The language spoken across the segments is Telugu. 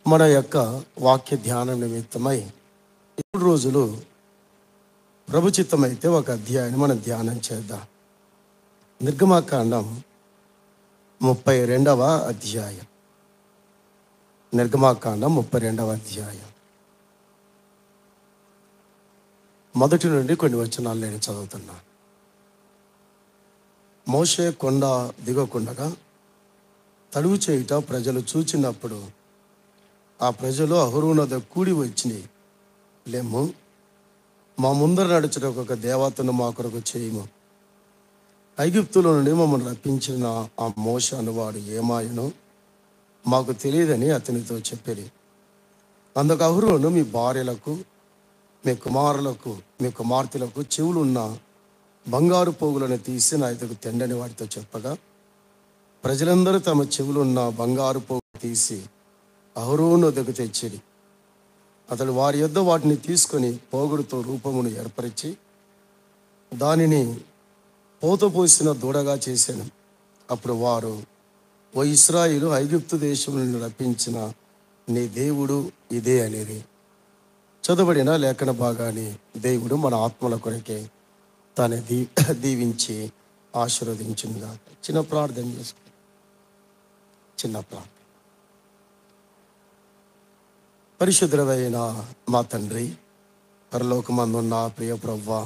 మన యొక్క వాక్య ధ్యానం నిమిత్తమై 7 రోజులు ప్రభుచిత్తమైతే ఒక అధ్యాయాన్ని మనం ధ్యానం చేద్దాం. నిర్గమాకాండం 32వ అధ్యాయం. నిర్గమాకాండం 32వ అధ్యాయం మొదటి నుండి కొన్ని వచనాలు నేను చదువుతున్నాను. మోషే కొండ దిగకుండగా తడువు చేయుట ప్రజలు చూచినప్పుడు ఆ ప్రజలు అహరోను వద్ద కూడి వచ్చి, లేము, మా ముందర నడుచుట ఒక దేవతను మా కొరకు చేయము. ఐగుప్తులో నుండి మమ్మల్ని రప్పించిన ఆ మోషే అనువాడు ఏమాయనో మాకు తెలియదని అతనితో చెప్పేది. అందుకు అహరోను, మీ భార్యలకు, మీ కుమారులకు, మీ కుమార్తెలకు చెవులున్న బంగారు పోగులను తీసి నా ఎదుగు తెండని వాటితో చెప్పగా, ప్రజలందరూ తమ చెవులున్న బంగారు పోగు తీసి అహరోను వద్దకు తెచ్చిరి. అతడు వారి యొద్ద వాటిని తీసుకొని పోగుడుతో రూపమును ఏర్పరిచి దానిని పోతపోసిన దూడగా చేశాను. అప్పుడు వారు, ఓ ఇశ్రాయేలు, ఐగుప్తు దేశం నుండి రప్పించిన నీ దేవుడు ఇదే అనేది. చదవబడిన లేఖన భాగాన్ని దేవుడు మన ఆత్మల కొరకే తాను దీవించి ఆశీర్వదించిందిగా. చిన్న ప్రార్థన చేసుకో. చిన్న ప్రార్థన. పరిశుద్ధుడైన మా తండ్రి, పరలోకమందున్న ప్రియ ప్రభువా,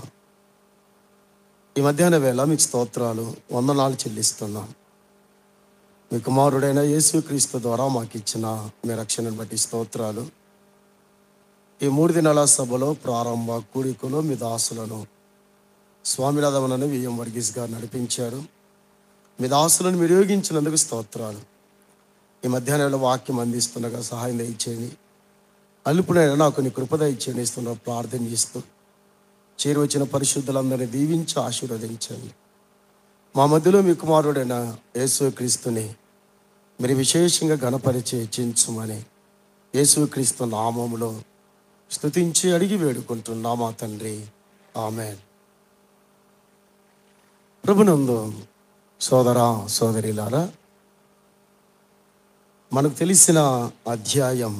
ఈ మధ్యాహ్న వేళ మీకు స్తోత్రాలు, వందనాలు చెల్లిస్తున్నాం. మీ కుమారుడైన యేసుక్రీస్తు ద్వారా మాకు ఇచ్చిన మీ రక్షణను బట్టి స్తోత్రాలు. ఈ 3 దినాల సభలో ప్రారంభ కూడికలో మీ దాసులను స్వామినాథమనని విఎం వర్గీస్ గారు నడిపించారు. మీ దాసులను వినియోగించినందుకు స్తోత్రాలు. ఈ మధ్యాహ్నంలో వాక్యం అందిస్తుండగా సహాయం దయచేయండి. అల్పుడైనా నాకు నీ కృప దయచేయండి ఇస్తున్న ప్రార్థన చేస్తూ చేరువచ్చిన పరిశుద్ధులందరినీ దీవించి ఆశీర్వదించండి. మా మధ్యలో మీ కుమారుడైన యేసుక్రీస్తుని మీరు విశేషంగా ఘనపరిచి హెచ్చించమని యేసుక్రీస్తు నామములో స్తుతించి అడిగి వేడుకుంటున్నా మా తండ్రి, ఆమేన్. ప్రభునందు సోదర సోదరిలారా, మనకు తెలిసిన అధ్యాయం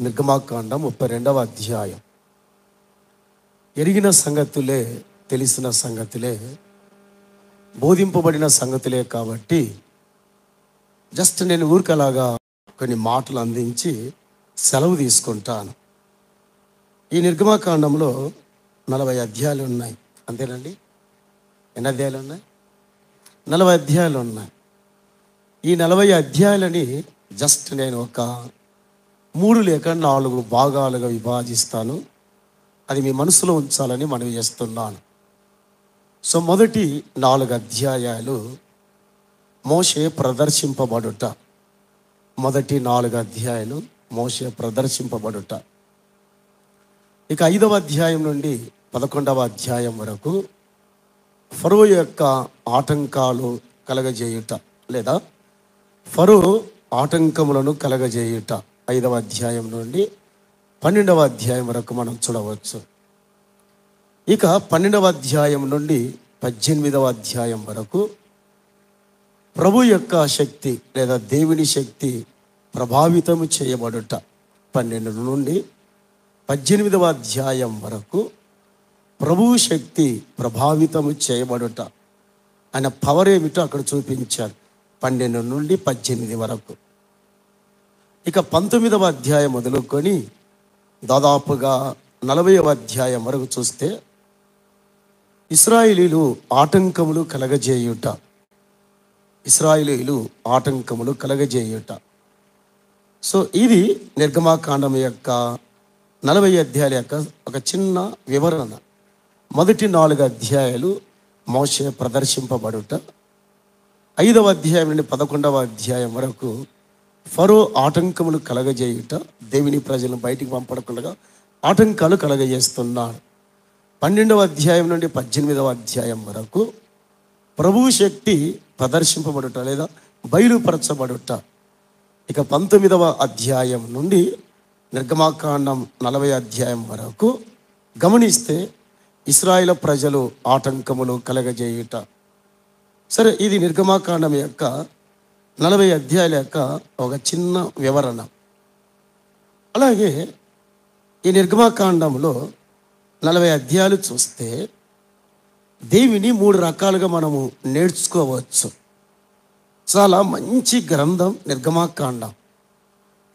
నిర్గమాకాండం 32వ అధ్యాయం. ఎరిగిన సంగతులే, తెలిసిన సంగతులే, బోధింపబడిన సంగతులే కాబట్టి జస్ట్ నేను ఊరికలాగా కొన్ని మాటలు అందించి సెలవు తీసుకుంటాను. ఈ నిర్గమాకాండంలో 40 అధ్యాయాలు ఉన్నాయి. అంతేనండి? ఎన్ని అధ్యాయాలు ఉన్నాయి? 40 అధ్యాయాలు ఉన్నాయి. ఈ 40 అధ్యాయాలని జస్ట్ నేను ఒక 3 లేక 4 భాగాలుగా విభజిస్తాను. అది మీ మనసులో ఉంచాలని మనవి చేస్తున్నాను. సో మొదటి 4 అధ్యాయాలు మోషే ప్రదర్శింపబడుట. మొదటి 4 అధ్యాయాలు మోషే ప్రదర్శింపబడుట. ఇక 5వ అధ్యాయం నుండి 11వ అధ్యాయం వరకు ఫరో యొక్క ఆటంకాలు కలగజేయుట, లేదా ఫరో ఆటంకములను కలగజేయుట 5వ అధ్యాయం నుండి 12వ అధ్యాయం వరకు మనం చూడవచ్చు. ఇక 12వ అధ్యాయం నుండి 18వ అధ్యాయం వరకు ప్రభు యొక్క శక్తి లేదా దేవుని శక్తి ప్రభావితము చేయబడుట. 12 నుండి 18వ అధ్యాయం వరకు ప్రభు శక్తి ప్రభావితము చేయబడుట. ఆయన పవర్ ఏమిటో అక్కడ చూపించాడు 12 నుండి 18 వరకు. ఇక 19వ అధ్యాయం మొదలుకొని దాదాపుగా 40వ అధ్యాయం వరకు చూస్తే ఇశ్రాయేలీలు ఆటంకములు కలగజేయుట. ఇశ్రాయేలీలు ఆటంకములు కలగజేయుట. సో ఇది నిర్గమాకాండం యొక్క 40 అధ్యాయాల యొక్క ఒక చిన్న వివరణ. మొదటి 4 అధ్యాయాలు మోషే ప్రదర్శింపబడుట. 5వ అధ్యాయం నుండి 11వ అధ్యాయం వరకు ఫరో ఆటంకములు కలగజేయుట. దేవుని ప్రజలను బయటికి పంపడకుండా ఆటంకాలు కలగజేస్తున్నాడు. 12వ అధ్యాయం నుండి 18వ అధ్యాయం వరకు ప్రభు శక్తి ప్రదర్శింపబడుట లేదా బయలుపరచబడుట. ఇక 19వ అధ్యాయం నుండి నిర్గమాకాండం 40 అధ్యాయం వరకు గమనిస్తే ఇశ్రాయేలు ప్రజలు ఆటంకములు కలగజేయుట. సరే, ఇది నిర్గమాకాండం యొక్క 40 అధ్యాయాల యొక్క ఒక చిన్న వివరణ. అలాగే ఈ నిర్గమకాండంలో 40 అధ్యాయాలు చూస్తే దేవుని 3 రకాలుగా మనము నేర్చుకోవచ్చు. చాలా మంచి గ్రంథం నిర్గమకాండం.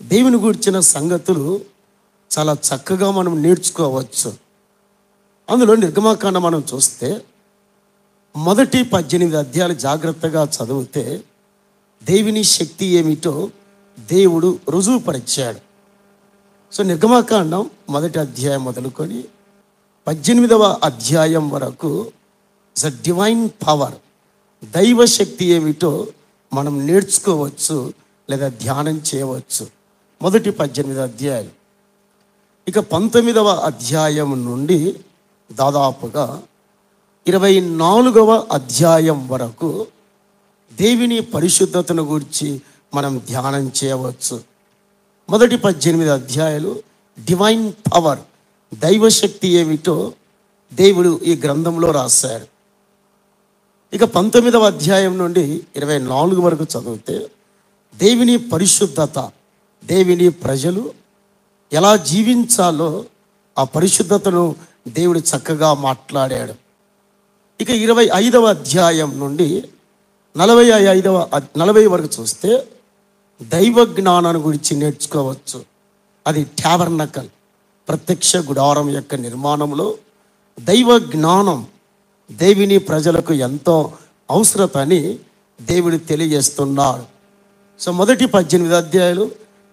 దేవుని గురించిన సంగతులు చాలా చక్కగా మనం నేర్చుకోవచ్చు. అందులో నిర్గమకాండం మనం చూస్తే మొదటి 18 అధ్యాయాలు జాగ్రత్తగా చదివితే దేవుని శక్తి ఏమిటో దేవుడు రుజువుపరిచాడు. సో నిర్గమకాండం మొదటి అధ్యాయం మొదలుకొని 18వ అధ్యాయం వరకు డివైన్ పవర్, దైవ శక్తి ఏమిటో మనం నేర్చుకోవచ్చు లేదా ధ్యానం చేయవచ్చు. మొదటి 18 అధ్యాయాలు. ఇక 19వ అధ్యాయం నుండి దాదాపుగా 24వ అధ్యాయం వరకు దేవుని పరిశుద్ధతను గురించి మనం ధ్యానం చేయవచ్చు. మొదటి 18 అధ్యాయాలు డివైన్ పవర్, దైవశక్తి ఏమిటో దేవుడు ఈ గ్రంథంలో రాశాడు. ఇక 19వ అధ్యాయం నుండి 24 వరకు చదివితే దేవుని పరిశుద్ధత, దేవుని ప్రజలు ఎలా జీవించాలో ఆ పరిశుద్ధతను దేవుడు చక్కగా మాట్లాడాడు. ఇక 25వ అధ్యాయం నుండి 40 వరకు చూస్తే దైవ జ్ఞానాన్ని గురించి నేర్చుకోవచ్చు. అది ట్యాబర్నకల్, ప్రత్యక్ష గుడారం యొక్క నిర్మాణంలో దైవ జ్ఞానం దేవుని ప్రజలకు ఎంతో అవసరత అని దేవుడు తెలియజేస్తున్నాడు. సో మొదటి 18 అధ్యాయాలు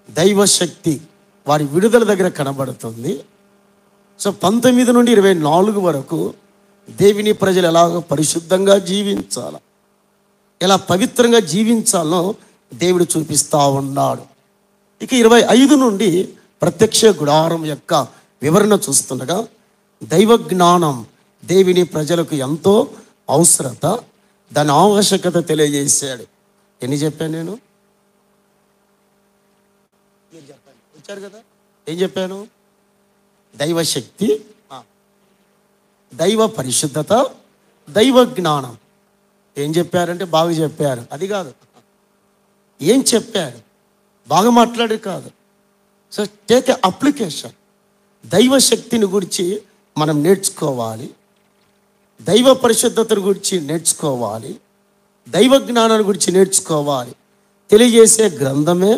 దైవశక్తి వారి విడుదల దగ్గర కనబడుతుంది. సో 19 నుండి 24 వరకు దేవుని ప్రజలు ఎలాగో పరిశుద్ధంగా జీవించాలి, ఎలా పవిత్రంగా జీవించాలో దేవుడు చూపిస్తూ ఉన్నాడు. ఇక 25 నుండి ప్రత్యక్ష గుడారం యొక్క వివరణ చూస్తుండగా దైవ జ్ఞానం దేవుని ప్రజలకు ఎంతో అవసరత, దాని ఆవశ్యకత తెలియజేశాడు. ఎన్ని చెప్పాను నేను? వచ్చారు కదా, ఏం చెప్పాను? దైవశక్తి, దైవ పరిశుద్ధత, దైవ జ్ఞానం. ఏం చెప్పారంటే బాగా చెప్పారు, అది కాదు. ఏం చెప్పారు? బాగా మాట్లాడే కాదు. So take a application. దైవశక్తిని గురించి మనం నేర్చుకోవాలి, దైవ పరిశుద్ధతను గురించి నేర్చుకోవాలి, దైవ జ్ఞానాన్ని గురించి నేర్చుకోవాలి. తెలియజేసే గ్రంథమే,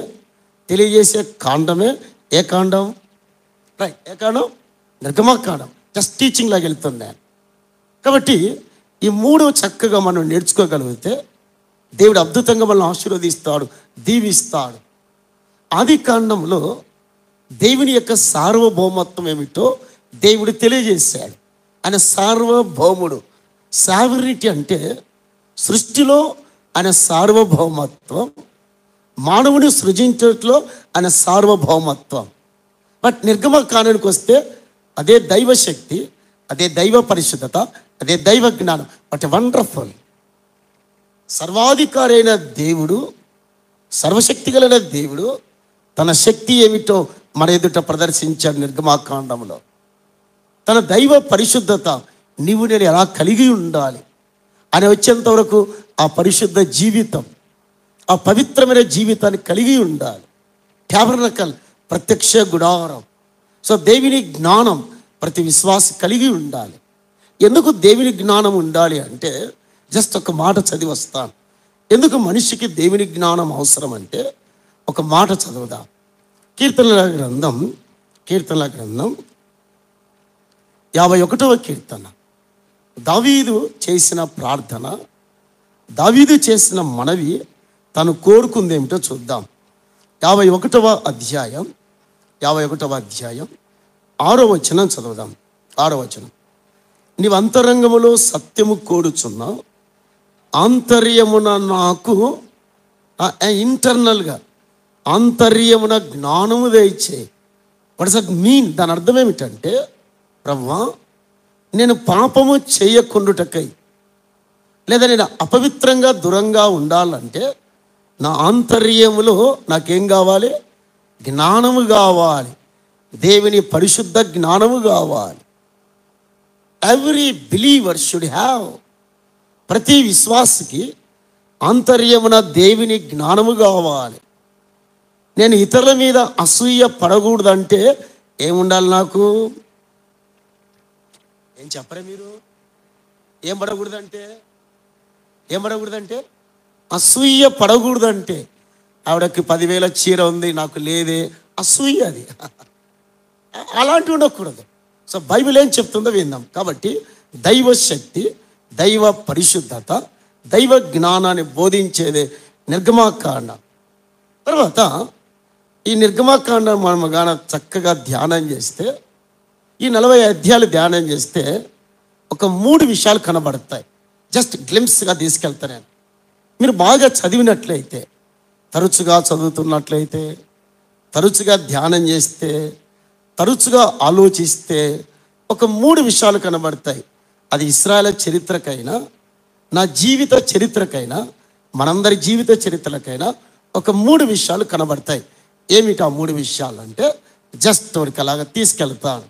తెలియజేసే కాండమే. ఏ కాండం? రైట్, ఏ కాండం? నిర్గమకాండం. జస్ట్ టీచింగ్ లాగా వెళ్తున్నాను. కాబట్టి ఈ 3 చక్కగా మనం నేర్చుకోగలిగితే దేవుడు అద్భుతంగా మనల్ని ఆశీర్వదిస్తాడు, దీవిస్తాడు. ఆది కాండంలో దేవుని యొక్క సార్వభౌమత్వం ఏమిటో దేవుడు తెలియజేశాడు. ఆయన సార్వభౌముడు. సావరిటీ అంటే సృష్టిలో ఆయన సార్వభౌమత్వం, మానవుని సృజించట్లో ఆయన సార్వభౌమత్వం. బట్ నిర్గమకాండానికి వస్తే అదే దైవశక్తి, అదే దైవ పరిశుద్ధత, అదే దైవ జ్ఞానం. But wonderful. సర్వాధికారి అయిన దేవుడు, సర్వశక్తి కలిగిన దేవుడు తన శక్తి ఏమిటో మన ఎదుట ప్రదర్శించాడు నిర్గమకాండంలో. తన దైవ పరిశుద్ధత నీవు నేను ఎలా కలిగి ఉండాలి అని వచ్చేంత వరకు ఆ పరిశుద్ధ జీవితం, ఆ పవిత్రమైన జీవితాన్ని కలిగి ఉండాలి. ట్యాబర్నకల్, ప్రత్యక్ష గుడారం. సో దేవుని జ్ఞానం ప్రతి విశ్వాసి కలిగి ఉండాలి. ఎందుకు దేవుని జ్ఞానం ఉండాలి అంటే జస్ట్ ఒక మాట చదివి వస్తాను. ఎందుకు మనిషికి దేవుని జ్ఞానం అవసరం అంటే ఒక మాట చదువుదాం. కీర్తనల గ్రంథం 51వ కీర్తన. దావీదు చేసిన ప్రార్థన, దావీదు చేసిన మనవి, తను కోరుకుంది ఏమిటో చూద్దాం. 51వ అధ్యాయం 6వ వచనం చదువుదాం. 6వ వచనం. నీవు అంతరంగములో సత్యము కోరుచున్నావు, ఆంతర్యమున నాకు ఇంటర్నల్గా ఆంతర్యమున జ్ఞానము దయచే. What does that mean? దాని అర్థం ఏమిటంటే, ప్రభువా నేను పాపము చేయకుండుటకై లేదా నేను అపవిత్రంగా దూరంగా ఉండాలంటే నా ఆంతర్యములో నాకేం కావాలి? జ్ఞానము కావాలి, దేవుని పరిశుద్ధ జ్ఞానము కావాలి. Every believer should have. ప్రతి విశ్వాసికి ఆంతర్యమున దేవుని జ్ఞానము కావాలి. నేను ఇతరుల మీద అసూయ పడకూడదంటే ఏముండాలి నాకు? ఏం చెప్పరే మీరు? ఏం పడకూడదంటే అసూయ పడకూడదంటే ఆవిడకి 10,000 చీర ఉంది, నాకు లేదే, అసూయ అది. అలాంటివి ఉండకూడదు. సో బైబిల్ ఏం చెప్తుందో విందాం. కాబట్టి దైవ శక్తి, దైవ పరిశుద్ధత, దైవ జ్ఞానాన్ని బోధించేదే నిర్గమాకాండం. తర్వాత ఈ నిర్గమాకాండం మనం గాన చక్కగా ధ్యానం చేస్తే, ఈ 40 అధ్యాయాలు ధ్యానం చేస్తే ఒక 3 విషయాలు కనబడతాయి. జస్ట్ గ్లిమ్స్గా తీసుకెళ్తాను నేను. మీరు బాగా చదివినట్లయితే, తరచుగా చదువుతున్నట్లయితే, తరచుగా ధ్యానం చేస్తే, తరచుగా ఆలోచిస్తే ఒక 3 విషయాలు కనబడతాయి. అది ఇశ్రాయేలు చరిత్రకైనా, నా జీవిత చరిత్రకైనా, మనందరి జీవిత చరిత్రలకైనా ఒక 3 విషయాలు కనబడతాయి. ఏమిటి ఆ 3 విషయాలు అంటే జస్ట్ ఒకరికి అలాగా తీసుకెళ్తాను.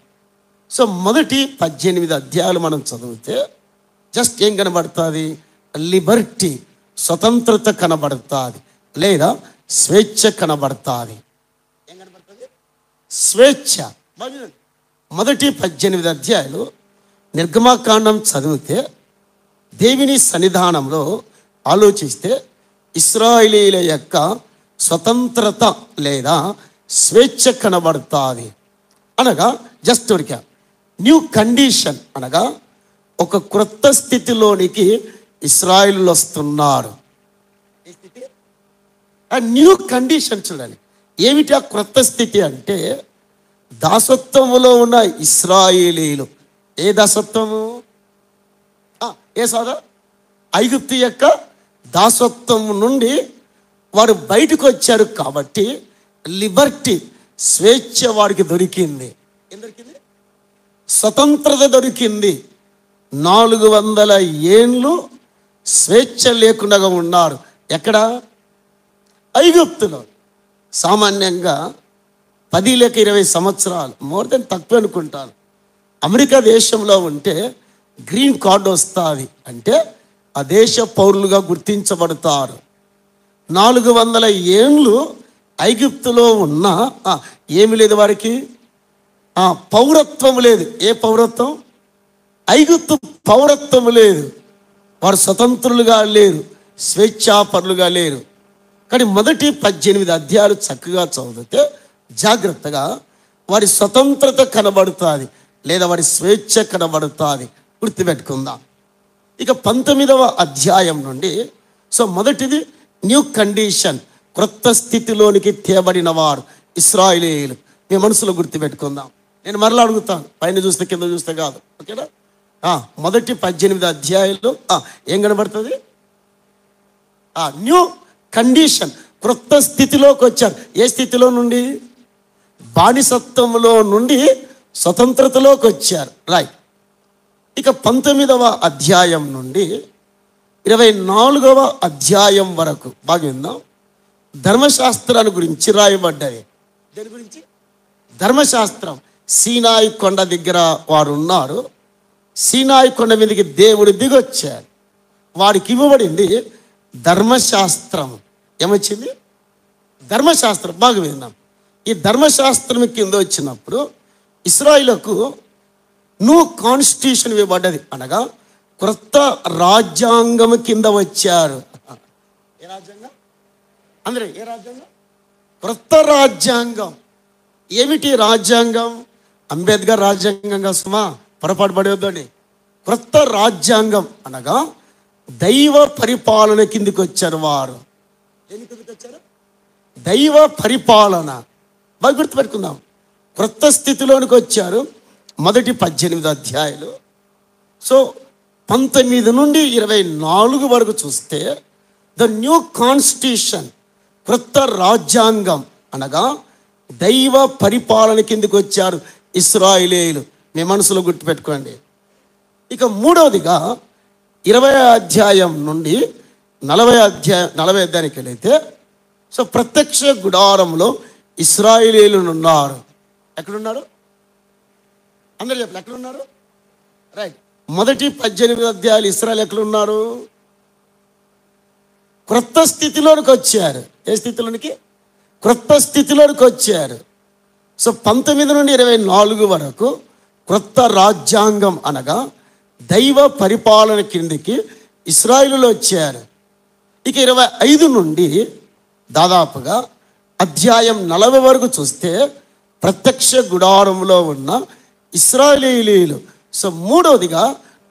సో మొదటి 18 అధ్యాయాలు మనం చదివితే జస్ట్ ఏం కనబడుతుంది? లిబర్టీ, స్వతంత్రత కనబడుతుంది, లేదా స్వేచ్ఛ కనబడుతుంది. ఏం కనబడుతుంది? స్వేచ్ఛ. మొదటి 18 అధ్యాయాలు నిర్గమాకాండం చదివితే, దేవుని సన్నిధానంలో ఆలోచిస్తే ఇశ్రాయేలీయుల యొక్క స్వతంత్రత లేదా స్వేచ్ఛ కనబడుతుంది. అనగా జస్ట్ ఉరికా న్యూ కండిషన్, అనగా ఒక క్రొత్త స్థితిలోనికి ఇశ్రాయేలీయులు వస్తున్నారు. ఆ న్యూ కండిషన్ చూడండి. ఏమిటి ఆ క్రొత్త స్థితి అంటే, దాసత్వములో ఉన్న ఇశ్రాయేలీయులు. ఏ దాసత్వము? ఏ సోదరా? ఐగుప్తు యొక్క దాసత్వం నుండి వారు బయటకు వచ్చారు కాబట్టి లిబర్టీ, స్వేచ్ఛ వారికి దొరికింది. ఏం దొరికింది? స్వతంత్రత దొరికింది. 400 ఏళ్ళు స్వేచ్ఛ లేకుండా ఉన్నారు. ఎక్కడ? ఐగుప్తులో. సామాన్యంగా 10 లేక 20 సంవత్సరాలు, మోర్ దెన్ తక్కువ అనుకుంటాను. అమెరికా దేశంలో ఉంటే గ్రీన్ కార్డు వస్తుంది అంటే ఆ దేశ పౌరులుగా గుర్తించబడతారు. 400 ఏళ్ళు ఐగుప్తులో ఉన్న ఏమి లేదు వారికి, పౌరత్వం లేదు. ఏ పౌరత్వం? ఐగుప్తు పౌరత్వం లేదు. వారు స్వతంత్రులుగా లేరు, స్వేచ్ఛాపరులుగా లేరు. కానీ మొదటి 18 అధ్యాయాలు చక్కగా చదివితే జాగ్రత్తగా వారి స్వతంత్రత కనబడుతుంది, లేదా వారి స్వేచ్ఛ కనబడుతుంది. గుర్తుపెట్టుకుందాం. ఇక 19వ అధ్యాయం నుండి, సో మొదటిది న్యూ కండిషన్, క్రొత్త స్థితిలోనికి తేబడిన వారు ఇశ్రాయేలీయులు. మీ మనసులో గుర్తుపెట్టుకుందాం. నేను మరలా అడుగుతాను, పైన చూస్తే కింద చూస్తే కాదు, ఓకేనా? మొదటి 18 అధ్యాయాలు ఏం కనబడుతుంది? న్యూ కండిషన్, క్రొత్త స్థితిలోకి వచ్చారు. ఏ స్థితిలో నుండి? బానిసత్వంలో నుండి స్వతంత్రతలోకి వచ్చారు. రైట్. ఇక 19వ అధ్యాయం నుండి 24వ అధ్యాయం వరకు బాగా విందాం. ధర్మశాస్త్రాన్ని గురించి రాయబడ్డది. దేని గురించి? ధర్మశాస్త్రం. సీనాయి కొండ దగ్గర వారు ఉన్నారు. సీనాయి కొండ మీదకి దేవుడు దిగొచ్చాడు. వారికి ఇవ్వబడింది ధర్మశాస్త్రం. ఏమొచ్చింది? ధర్మశాస్త్రం. బాగా విందాం. ఈ ధర్మశాస్త్రం కింద వచ్చినప్పుడు ఇశ్రాయేలుకు న్యూ కాన్స్టిట్యూషన్ ఇవ్వబడ్డది, అనగా క్రొత్త రాజ్యాంగం కింద వచ్చారు. ఏ రాజ్యాంగం? అందరూ ఏ రాజ్యాంగం? క్రొత్త రాజ్యాంగం. ఏమిటి రాజ్యాంగం? అంబేద్కర్ రాజ్యాంగంగా సుమా, పొరపాటు పడవద్దండి. క్రొత్త రాజ్యాంగం అనగా దైవ పరిపాలన కిందికి వచ్చారు వారు. దేని కిందకి వచ్చారు? దైవ పరిపాలన. బాగా గుర్తుపెట్టుకుందాం. క్రొత్త స్థితిలోనికి వచ్చారు. మొదటి 18 అధ్యాయాలు. సో 19 నుండి 24 వరకు చూస్తే ద న్యూ కాన్స్టిట్యూషన్, క్రొత్త రాజ్యాంగం అనగా దైవ పరిపాలన కిందకి వచ్చారు ఇశ్రాయేలీయులు. మీ మనసులో గుర్తుపెట్టుకోండి. ఇక మూడవదిగా 20వ అధ్యాయం నుండి 40వ అధ్యాయానికి వెళితే, సో ప్రత్యక్ష గుడారంలో ఇశ్రాయేలీయులు ఉన్నారు. ఎక్కడున్నారు? అందరూ చెప్పండి, ఎక్కడున్నారు? రైట్. మొదటి 18 అధ్యాయాలు ఇశ్రాయేలు ఎక్కడున్నారు? క్రొత్త స్థితిలోనికి వచ్చారు. ఏ స్థితిలోనికి? క్రొత్త స్థితిలోకి వచ్చారు. సో 19 నుండి 24 వరకు క్రొత్త రాజ్యాంగం అనగా దైవ పరిపాలన కిందికి ఇశ్రాయేలులో వచ్చారు. ఇక 25 నుండి దాదాపుగా అధ్యాయం 40 వరకు చూస్తే ప్రత్యక్ష గుడారంలో ఉన్న ఇశ్రాయేలీయులు. సో మూడవదిగా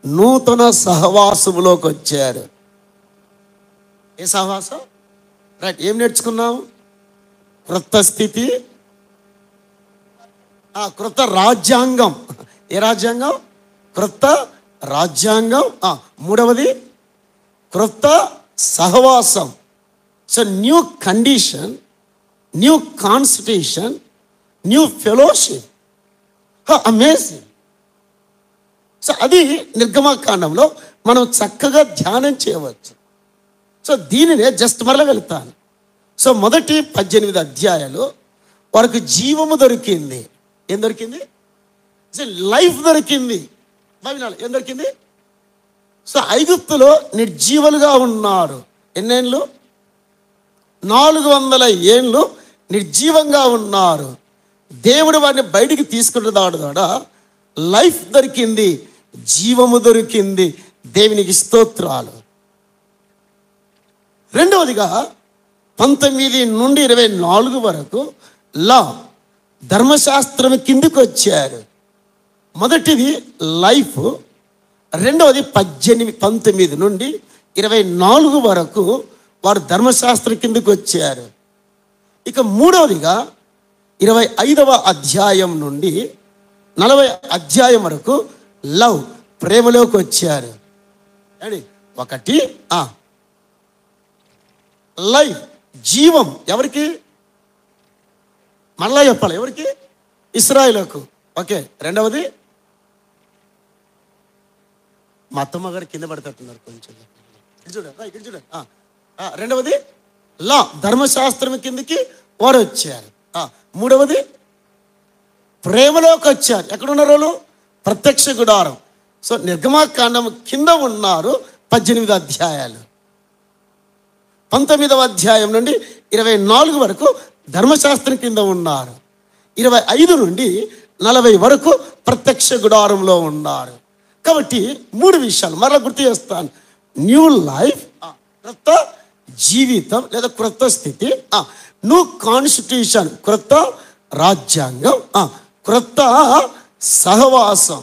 నూతన సహవాసములోకి వచ్చారు. ఏ సహవాసం? రైట్, ఏం నేర్చుకున్నాం? క్రొత్త స్థితి, క్రొత్త రాజ్యాంగం. ఏ రాజ్యాంగం? క్రొత్త రాజ్యాంగం. మూడవది క్రొత్త సహవాసం. So new condition, new constitution, new fellowship. Amazing. So అది నిర్గమకాండంలో మనం చక్కగా ధ్యానం చేయవచ్చు. సో దీనినే జస్ట్ మరల వెళ్తాను. సో మొదటి 18 అధ్యాయాలు వారికి జీవము దొరికింది. ఏం దొరికింది? లైఫ్ దొరికింది. ఏం దొరికింది? సో ఐగుప్తులో నిర్జీవులుగా ఉన్నారు. ఎన్నేళ్ళు? 400 ఏళ్ళు నిర్జీవంగా ఉన్నారు. దేవుడు వారిని బయటికి తీసుకుంటున్నాడు. ద్వారా లైఫ్ దొరికింది, జీవము దొరికింది. దేవునికి స్తోత్రాలు. రెండవదిగా 19 నుండి 24 వరకు లా, ధర్మశాస్త్రం కిందికి వచ్చారు. మొదటిది లైఫ్, రెండవది 19 నుండి 24 వరకు వారు ధర్మశాస్త్రం కిందికి వచ్చారు. ఇక మూడవదిగా 25వ అధ్యాయం నుండి 40 అధ్యాయం వరకు లవ్, ప్రేమలోకి వచ్చారు. ఒకటి లైఫ్, జీవం. ఎవరికి? మళ్ళా చెప్పాలి. ఎవరికి? ఇశ్రాయేలుకు. ఓకే. రెండవది మా అత్తమ్మ గారు కింద పడుతున్నారు కొంచెం. చూడండి. రెండవది లా, ధర్మశాస్త్రం కిందకి వారు వచ్చారు. మూడవది ప్రేమలోకి వచ్చారు. ఎక్కడున్నారు వాళ్ళు? ప్రత్యక్ష గుడారం. సో నిర్గమకాండం కింద ఉన్నారు 18 అధ్యాయాలు. 19వ అధ్యాయం నుండి 24 వరకు ధర్మశాస్త్రం కింద ఉన్నారు. 25 నుండి 40 వరకు ప్రత్యక్ష గుడారంలో ఉన్నారు. కాబట్టి 3 విషయాలు మరలా గుర్తు చేస్తాను. న్యూ లైఫ్, క్రొత్త జీవితం లేదా క్రొత్త స్థితి, న్యూ కాన్స్టిట్యూషన్, క్రొత్త రాజ్యాంగం, క్రొత్త సహవాసం.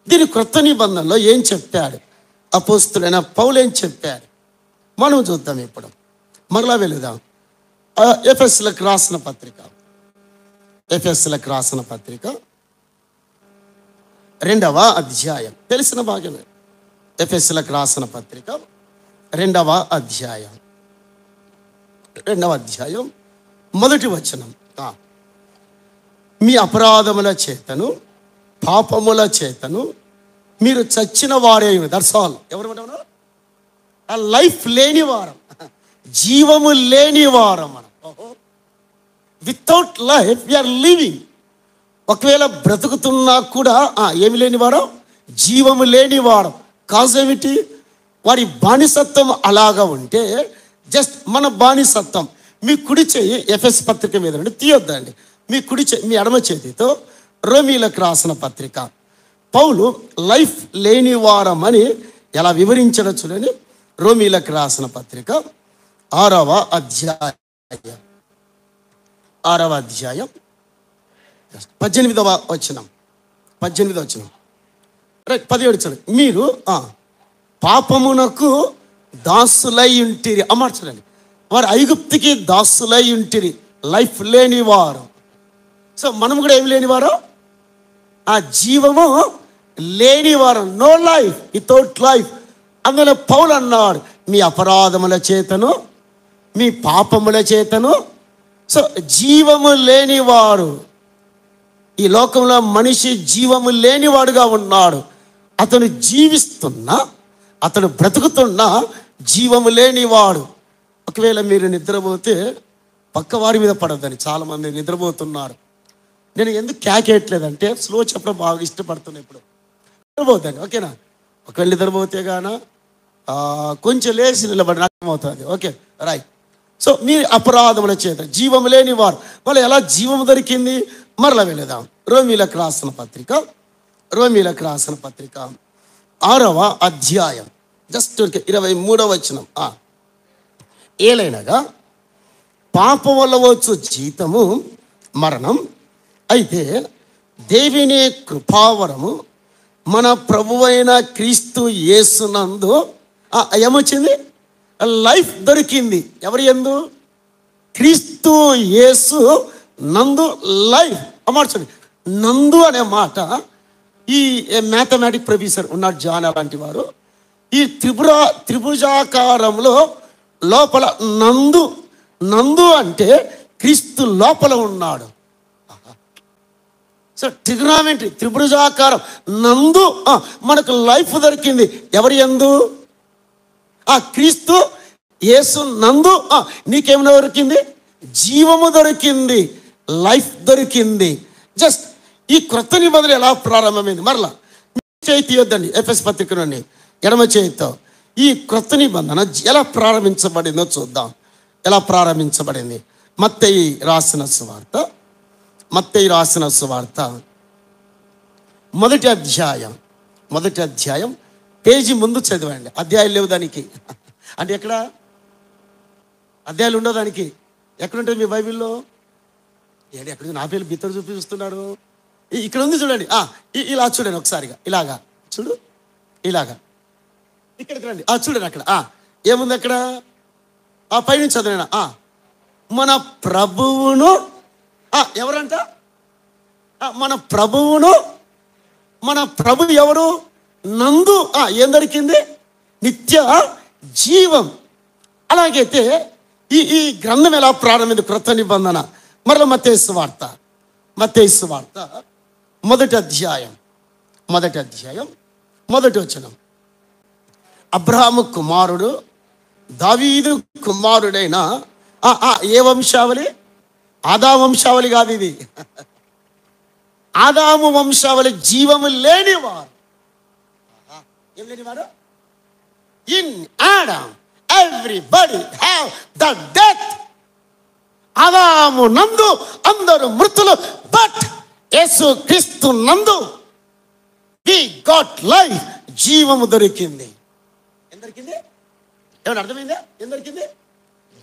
దీని క్రొత్త నిబంధనలో ఏం చెప్పాడు అపోస్తులైన పౌలు? ఏం చెప్పాడు మనం చూద్దాం. ఇప్పుడు మరలా వెళుదాం. ఎఫెసీయులకు రాసిన పత్రిక, ఎఫెసీయులకు రాసిన పత్రిక 2వ అధ్యాయం. తెలిసిన భాగమే. ఎఫెసీయులకు రాసిన పత్రిక 2వ అధ్యాయం, 2వ అధ్యాయం మొదటి వచనం. మీ అపరాధముల చేతను పాపముల చేతను మీరు చచ్చిన వారే. That's all. ఎవరు? ఆ లైఫ్ లేని వారం, జీవము లేని వారం మనం. Without life we are living. ఒకవేళ బ్రతుకుతున్నా కూడా ఏమి లేని వారం? జీవము లేని వారం. కాజ్ ఏమిటి? వారి బానిసత్వం అలాగా ఉంటే జస్ట్ మన బానిసత్వం. మీ కుడి చేయి ఎఫెస్ పత్రిక మీద నుండి తీయొద్దండి. మీ కుడి చేయి, మీ ఎడమ చేతితో రోమీలకు రాసిన పత్రిక. పౌలు లైఫ్ లేని వారం అని ఎలా వివరించడం చూడండి. రోమీలకు రాసిన పత్రిక 6వ అధ్యాయం 18వ వచనం. 18వ వచనం. రైట్, 17 చూడండి. మీరు పాపమునకు దాసులై ఉంటిరి. చూడండి, వారు ఐగుప్తికి దాసులై ఉంటిరి, లైఫ్ లేని వారు. సో మనం కూడా ఏమి లేనివారు? జీవము లేనివారు. No life, without life. అందులో పౌలు అన్నాడు, మీ అపరాధముల చేతను మీ పాపముల చేతను. సో జీవము లేనివారు. ఈ లోకంలో మనిషి జీవము లేనివాడుగా ఉన్నాడు. అతను జీవిస్తున్నా, అతను బ్రతుకుతున్నా జీవము లేనివాడు. ఒకవేళ మీరు నిద్రపోతే పక్కవారి మీద పడద్దని చాలామంది నిద్రపోతున్నారు. నేను ఎందుకు క్యాకేయట్లేదంటే స్లో చెప్పడం బాగా ఇష్టపడుతున్నాను. ఇప్పుడు నిద్రపోతాను, ఓకేనా? ఒకవేళ నిద్రపోతే గాన కొంచెం లేచి నిలబడి అర్థమవుతుంది. Okay, right. సో మీ అపరాధముల చేత జీవము లేని వారు. మళ్ళీ ఎలా జీవము దొరికింది? మరలా వెళదాం. రోమీలకు రాసిన పత్రిక 6వ అధ్యాయం జస్ట్ 23వ వచనం. ఏలైనగా పాపం వల్ల వచ్చు జీతము మరణం, అయితే దేవుని కృపావరము మన ప్రభువైన క్రీస్తు యేసునందు ఏమొచ్చింది? లైఫ్ దొరికింది. ఎవరి యందు? క్రీస్తు యేసు నందు లైఫ్. అమ్మాడు నందు అనే మాట ఈ మ్యాథమెటిక్ ప్రొఫెసర్ ఉన్నాడు జాన్ అలాంటి వారు, ఈ త్రిభుజాకారంలో లోపల నందు అంటే క్రీస్తు లోపల ఉన్నాడు. సో ట్రిగ్నామెట్రీ త్రిభుజాకారం నందు మనకు లైఫ్ దొరికింది. ఎవరి యందు? క్రీస్తు యేసు నందు నీకేమైనా దొరికింది? జీవము దొరికింది, లైఫ్ దొరికింది. జస్ట్ ఈ క్రొత్త నిబంధన ఎలా ప్రారంభమైంది? మరలా చేయి తీయొద్దండి. ఎఫెస్ పత్రిక నుండి ఎడమ చేయితో ఈ క్రొత్త నిబంధన ఎలా ప్రారంభించబడిందో చూద్దాం. ఎలా ప్రారంభించబడింది? మత్తయి రాసిన సువార్త మొదటి అధ్యాయం పేజీ ముందు చదవండి. అధ్యాయాలు లేవు దానికి. అంటే ఎక్కడ అధ్యాయాలు ఉండవు దానికి. ఎక్కడుంటుంది మీ బైబిల్లో? ఎక్కడ నా పేరు బిత్తరు చూపిస్తున్నాడు. ఇక్కడ ఉంది చూడండి. ఇలా చూడండి ఒకసారిగా. ఇలాగా చూడు, ఇలాగా ఇక్కడికి రండి. చూడండి అక్కడ ఏముంది? అక్కడ పైనుంచి చదివినా మన ప్రభువును ఎవరంట? మన ప్రభు ఎవరు? నందు ఏం దొరికింది? నిత్య జీవం. అలాగైతే ఈ గ్రంథం ఎలా ప్రారంభమైంది? క్రొత్త నిబంధన. మరలా మత్తయి సువార్త మొదటి అధ్యాయం మొదటి వచనం. అబ్రహాము కుమారుడు దావీదు కుమారుడైన ఏ వంశావళి? ఆదాము వంశావళి కాదు ఇది. ఆదాము వంశావళి జీవము లేనివారు. ఏం లేనివారు? In Adam everybody have the death. ఆదాము నందు అందరూ మృతులు, బట్ యేసు క్రీస్తు నందు he got life. జీవము దొరికింది. ఏం దొరికింది? ఏమన్నా అర్థమైందా? ఏం దొరికింది?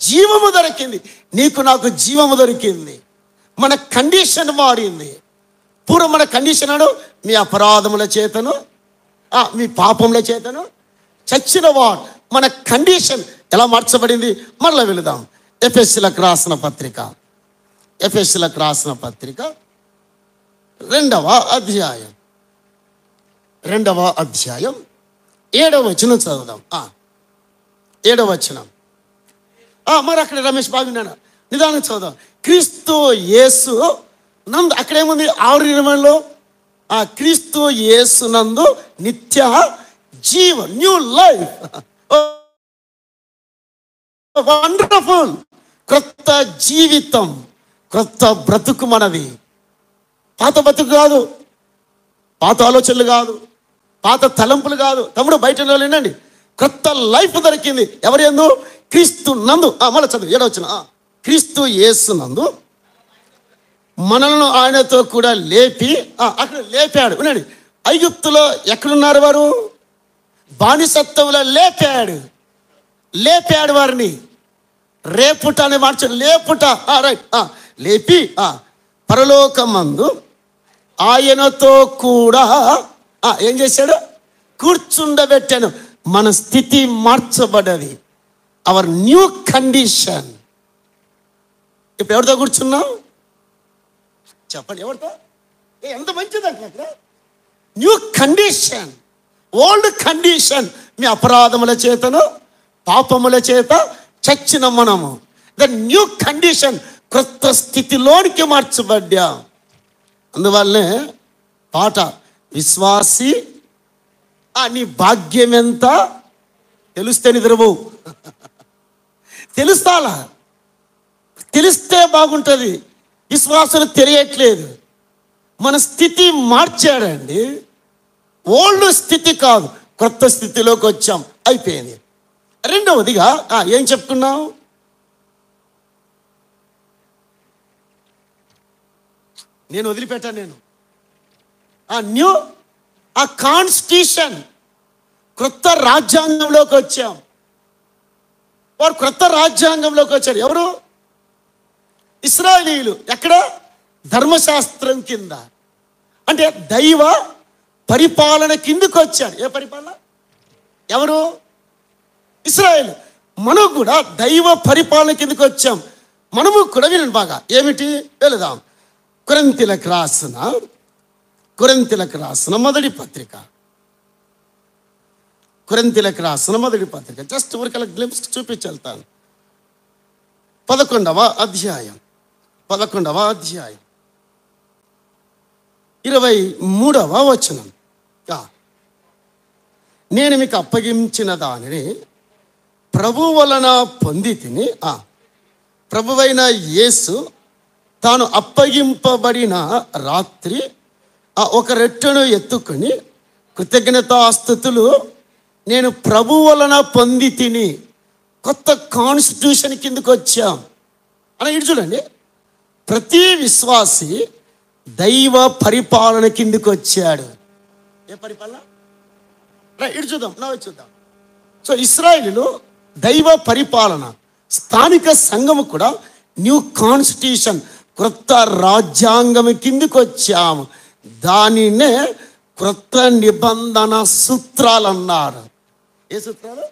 జీవము దొరికింది. నీకు నాకు జీవము దొరికింది. మన కండిషన్ మారింది. పూర్వం మన కండిషన్ అను మీ అపరాధముల చేతను మీ పాపముల చేతను చచ్చిన వాడు. మన కండిషన్ ఎలా మార్చబడింది? మరలా వెళదాం. ఎఫెసీయులకు రాసిన పత్రిక 2వ అధ్యాయం 7వ వచనం చదువుదాం. 7వ వచనం. మరి అక్కడ రమేష్ బాబు నిదానం చదువుదాం. క్రీస్తు యేసు నందు అక్కడేముంది? 6:20లో క్రీస్తు యేసు నందు నిత్య జీవం, న్యూ లైఫ్. వండర్ఫుల్. క్రొత్త జీవితం, క్రొత్త బ్రతుకు మనది. పాత బ్రతుకు కాదు, పాత ఆలోచనలు కాదు, పాత తలంపులు కాదు. తమ్ముడు బయట వినండి. క్రొత్త లైఫ్ దొరికింది. ఎవరి యందు? క్రీస్తు నందు. మళ్ళీ చదువు 7వ వచనం. క్రీస్తు యేసు నందు మనలను ఆయనతో కూడా లేపి అక్కడ లేపాడు. వినండి. ఐగుప్తులో ఎక్కడున్నారు వారు? బానిసత్వంలో లేపాడు వారిని. రేపుట అనే మార్చు. లేపుట రైట్. లేపి పరలోకమందు ఆయనతో కూడా ఏం చేశాడు? కూర్చుండబెట్టాను. మన స్థితి మార్చబడ్డది. Our new condition. ఇప్పుడు ఎవరితో కూర్చున్నాం? చెప్పండి, ఎవరితో? ఎంత మంచిది అక్కడ. New condition. ఓల్డ్ కండిషన్ మీ అపరాధముల చేతను పాపముల చేత చచ్చిన మనము. ద న్యూ కండిషన్, క్రొత్త స్థితిలోనికి మార్చబడ్డా. అందువల్లనే పాట విశ్వాసి నీ భాగ్యం ఎంత తెలిస్తే నిద్రపోవు. తెలుస్తాలా? తెలిస్తే బాగుంటుంది. విశ్వాసులు తెలియట్లేదు. మన స్థితి మార్చాడండి. ఓల్డ్ స్థితి కాదు, కొత్త స్థితిలోకి వచ్చాం. అయిపోయింది. రెండవదిగా ఏం చెప్పుకున్నాం? నేను వదిలిపెట్టాను. నేను ఆ న్యూ ఆ కాన్స్టిట్యూషన్, క్రొత్త రాజ్యాంగంలోకి వచ్చాం. వారు క్రొత్త రాజ్యాంగంలోకి వచ్చారు. ఎవరు? ఇశ్రాయేలీయులు. ఎక్కడ? ధర్మశాస్త్రం కింద, అంటే దైవ పరిపాలన కిందకు వచ్చాడు. ఏ పరిపాలన? ఎవరు? ఇశ్రాయేలు. మనం కూడా దైవ పరిపాలన కిందకు వచ్చాం. మనము కూడా వినండి బాగా. ఏమిటి? వెళదాం. కొరింథీయులకు రాసిన మొదటి పత్రిక, కొరింథీయులకు రాసిన మొదటి పత్రిక. Just ఊరికలా glimpse చూపించెళ్తాను. 11వ అధ్యాయం 23వ వచనం. నేను మీకు అప్పగించిన దానిని ప్రభు వలన పొంది తిని, ప్రభువైన యేసు తాను అప్పగింపబడిన రాత్రి ఒక రొట్టెను ఎత్తుకొని కృతజ్ఞతాస్తుతులు, నేను ప్రభు వలన పొంది తిని. కొత్త కాన్స్టిట్యూషన్ కిందకు వచ్చాం అని ఇటు చూడండి. ప్రతి విశ్వాసి దైవ పరిపాలన కిందకు వచ్చాడు. ఏ పరిపాలన? ఇటు చూద్దాం, చూద్దాం. సో ఇశ్రాయేలులో దైవ పరిపాలన, స్థానిక సంఘము కూడా న్యూ కాన్స్టిట్యూషన్, క్రొత్త రాజ్యాంగం కిందకు వచ్చాము. దానినే క్రొత్త నిబంధన సూత్రాలు అన్నారు. ఏ సూత్రాలు?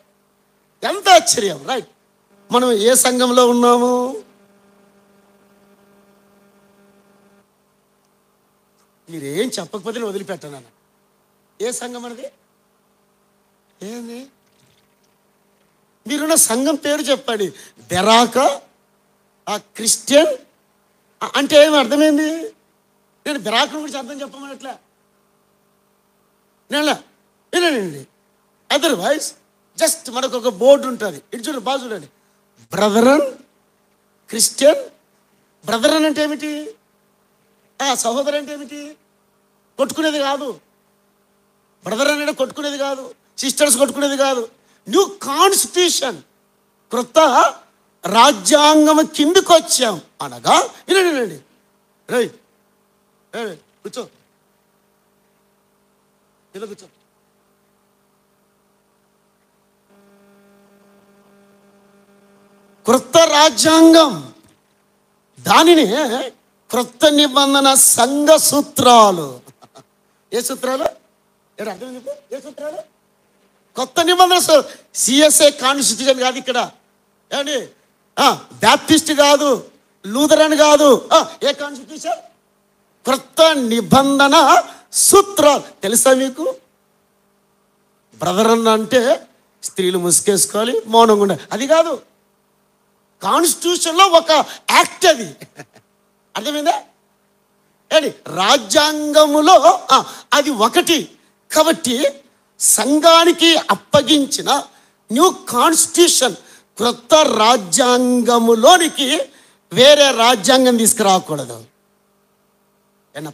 ఎంత ఆశ్చర్యం! రైట్. మనం ఏ సంఘంలో ఉన్నాము? మీరేం చెప్పకపోతే నేను వదిలిపెట్టాను. ఏ సంఘం అనేది? ఏంది? మీరున్న సంఘం పేరు చెప్పండి. బెరాక క్రిస్టియన్ అంటే ఏమి అర్థమైంది? నేను బెరాకును గురించి అర్థం చెప్పమనట్లే. వినండి. అదర్వైజ్ జస్ట్ మనకు ఒక బోర్డు ఉంటుంది. ఇటు చూడండి, బాగా చూడండి. Brethren Christian. బ్రదరన్ అంటే ఏమిటి? సహోదరు అంటే ఏమిటి? కొట్టుకునేది కాదు. బ్రదర్ అంటే కొట్టుకునేది కాదు, సిస్టర్స్ కొట్టుకునేది కాదు. న్యూ కాన్స్టిట్యూషన్, క్రొత్త రాజ్యాంగం కిందకు వచ్చాం అనగా. వినండి. రై కూర్చో, ఇలా కూర్చో. క్రొత్త రాజ్యాంగం, దానిని క్రొత్త నిబంధన సంఘ సూత్రాలు. ఏ సూత్రాలు? అర్థం చెప్పు. ఏ సూత్రాలు? కొత్త నిబంధన. సిఎస్ఏ కాన్స్టిట్యూషన్ కాదు ఇక్కడ. ఏమండి? బ్యాప్టిస్ట్ కాదు, లూథరన్ కాదు. ఏ కాన్స్టిట్యూషన్? క్రొత్త నిబంధన సూత్రాలు. తెలుసా మీకు? బ్రదర్ అంటే స్త్రీలు ముసుకేసుకోవాలి, మౌనంగా ఉండాలి, అది కాదు. కాన్స్టిట్యూషన్లో ఒక యాక్ట్ అది. అర్థమైందా? ఏంటి? రాజ్యాంగములో అది ఒకటి. కాబట్టి సంఘానికి అప్పగించిన న్యూ కాన్స్టిట్యూషన్, క్రొత్త రాజ్యాంగములోనికి వేరే రాజ్యాంగం తీసుకురాకూడదు.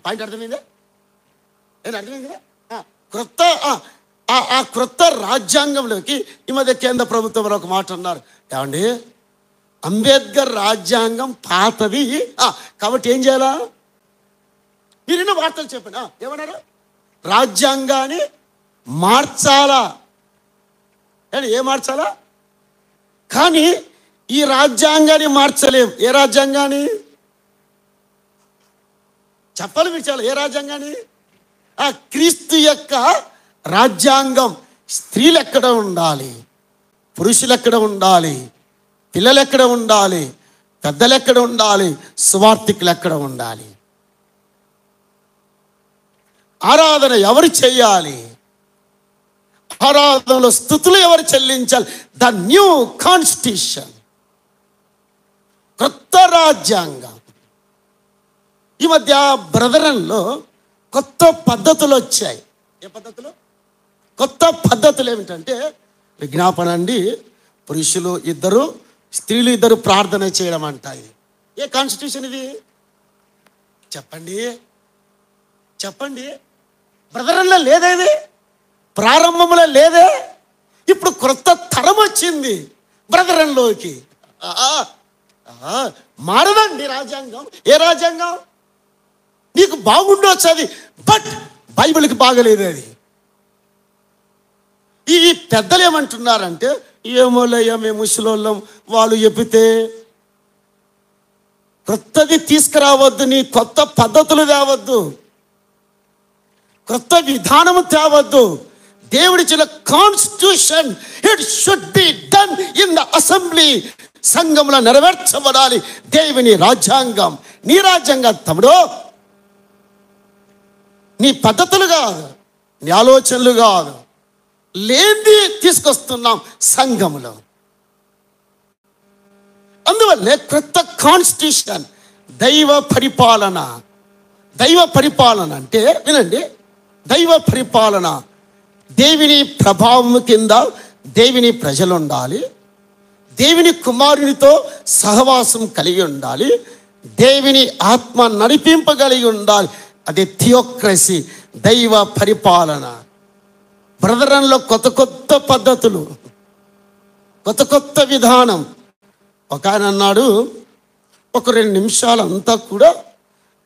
పాయింట్ అర్థమైందా? క్రొత్త క్రొత్త రాజ్యాంగంలోకి ఈ మధ్య కేంద్ర ప్రభుత్వంలో ఒక మాట అన్నారు. ఏమండి, అంబేద్కర్ రాజ్యాంగం పాతది, కాబట్టి ఏం చేయాలా? మీరెన్నో వార్తలు చెప్పండి. ఏమన్నారు? రాజ్యాంగాన్ని మార్చాలా. ఏం మార్చాలా? కానీ ఈ రాజ్యాంగాన్ని మార్చలేం. ఏ రాజ్యాంగాన్ని చెప్పాలి మీరు? చాలా. ఏ రాజ్యాంగాన్ని? క్రీస్తు యొక్క రాజ్యాంగం. స్త్రీలు ఎక్కడ ఉండాలి, పురుషులు ఎక్కడ ఉండాలి, పిల్లలు ఎక్కడ ఉండాలి, పెద్దలు ఎక్కడ ఉండాలి, సువార్థికులు ఎక్కడ ఉండాలి, ఆరాధన ఎవరు చేయాలి, ఆరాధనలో స్తుతులు ఎవరు చెల్లించాలి. ద న్యూ కాన్స్టిట్యూషన్, కొత్త రాజ్యాంగం. ఈ మధ్య బ్రదరన్లో కొత్త పద్ధతులు వచ్చాయి. ఏ పద్ధతులు? కొత్త పద్ధతులు ఏమిటంటే, విజ్ఞాపన అండి, పురుషులు 2 స్త్రీలు 2 ప్రార్థన చేయడం అంట. ఇది ఏ కాన్స్టిట్యూషన్ ఇది? చెప్పండి. బ్రదరన్లో లేదే, ఇది ప్రారంభంలో లేదే. ఇప్పుడు క్రొత్త తరం వచ్చింది బ్రదరన్లోకి. మారదండి రాజ్యాంగం. ఏ రాజ్యాంగం? నీకు బాగుండొచ్చు అది, బట్ బైబిల్కి బాగలేదు అది. ఈ పెద్దలు ఏమంటున్నారంటే, ఏమోలయ్యా మేము ముసలోళ్ళం, వాళ్ళు చెప్పితే కొత్తది తీసుకురావద్దు, నీ కొత్త పద్ధతులు తేవద్దు, కొత్త విధానము తేవద్దు. దేవుడిచ్చిన constitution it should be done in the assembly. సంఘంలో నెరవేర్చబడాలి దేవుని రాజ్యాంగం. నీ రాజ్యాంగం తమ్ముడు, నీ పద్ధతులు కాదు, నీ ఆలోచనలు కాదు, లేనిది తీసుకొస్తున్నాం సంఘములో. అందువల్లే కొత్త కాన్స్టిట్యూషన్, దైవ పరిపాలన. దైవ పరిపాలన అంటే వినండి, దైవ పరిపాలన దేవుని ప్రభావం కింద దేవుని ప్రజలు ఉండాలి, దేవుని కుమారునితో సహవాసం కలిగి ఉండాలి, దేవుని ఆత్మ నడిపింపగలిగి ఉండాలి. అదే థియోక్రసీ, దైవ పరిపాలన. బ్రదరంలో కొత్త కొత్త పద్ధతులు, కొత్త కొత్త విధానం. ఒక ఆయన అన్నాడు, ఒక 2 నిమిషాలు అంతా కూడా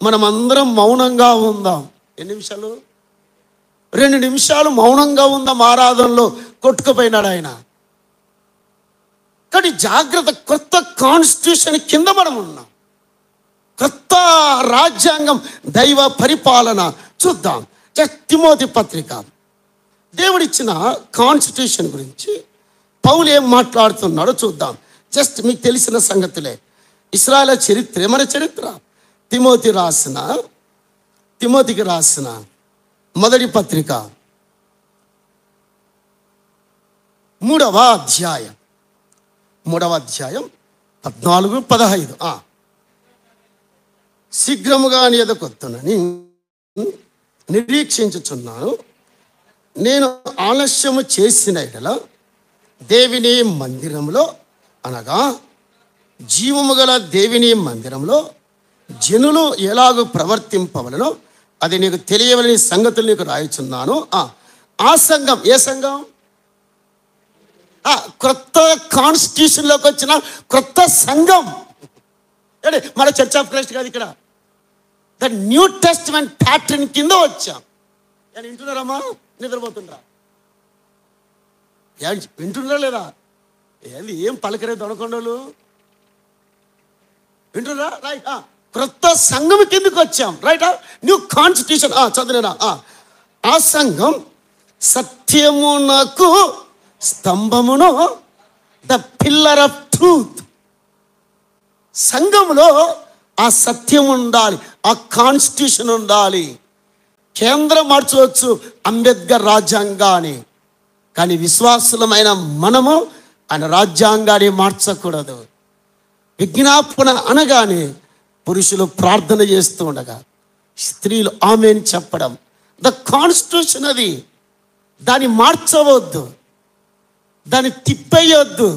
మనమందరం మౌనంగా ఉందాం. ఎన్ని నిమిషాలు? 2 నిమిషాలు మౌనంగా ఉందాం ఆరాధనలో. కొట్టుకుపోయినాడు ఆయన. కానీ జాగ్రత్త, కొత్త కాన్స్టిట్యూషన్ కింద మనం ఉన్నాం, కొత్త రాజ్యాంగం, దైవ పరిపాలన. చూద్దాం తిమోతి పత్రిక. దేవుడిచ్చిన కాన్స్టిట్యూషన్ గురించి పౌలు ఏం మాట్లాడుతున్నాడో చూద్దాం. జస్ట్ మీకు తెలిసిన సంగతులే. ఇశ్రాయేలు చరిత్ర, మన చరిత్ర. తిమోతికి రాసిన మొదటి పత్రిక 3వ అధ్యాయం 14-15. శీఘ్రముగా నీ ఎదకొత్తునని నిరీక్షించుచున్నాను. నేను ఆలస్యము చేసిన ఎడల దేవుని మందిరంలో, అనగా జీవము గల దేవుని మందిరంలో జనులు ఎలాగూ ప్రవర్తింపవలనో అది నీకు తెలియవలని సంగతులు నీకు రాయుచున్నాను. ఆ సంఘం, ఏ సంఘం? కొత్త కాన్స్టిట్యూషన్లోకి వచ్చిన కొత్త సంఘం. మన చర్చ్ ఆఫ్ క్రైస్ట్ కాదు, ఇక్కడ ద న్యూ టెస్ట్మెంట్ ప్యాటర్న్ కింద వచ్చాం. వింటున్నారమ్మా? నిద్రపోతుండ్రా? వింటున్నారా లేదా? ఏంది ఏం పలకరే దొరకొండలు? వింటున్నారా? రైట్. క్రొత్త సంఘం కిందకి వచ్చాం. రైట్. న్యూ కాన్స్టిట్యూషన్ చదివినా. ఆ సంఘం సత్యమునకు స్తంభమును, ద పిల్లర్ ఆఫ్ ట్రూత్. సంఘంలో ఆ సత్యం ఉండాలి, ఆ కాన్స్టిట్యూషన్ ఉండాలి. కేంద్రం మార్చవచ్చు అంబేద్కర్ రాజ్యాంగాన్ని, కానీ విశ్వాసులమైన మనము ఆయన రాజ్యాంగాన్ని మార్చకూడదు. విజ్ఞాపన అనగానే పురుషులు ప్రార్థన చేస్తూ ఉండగా స్త్రీలు ఆమేన్ చెప్పడం, ద కాన్స్టిట్యూషన్ అది. దాన్ని మార్చవద్దు, దాన్ని తిప్పేయొద్దు.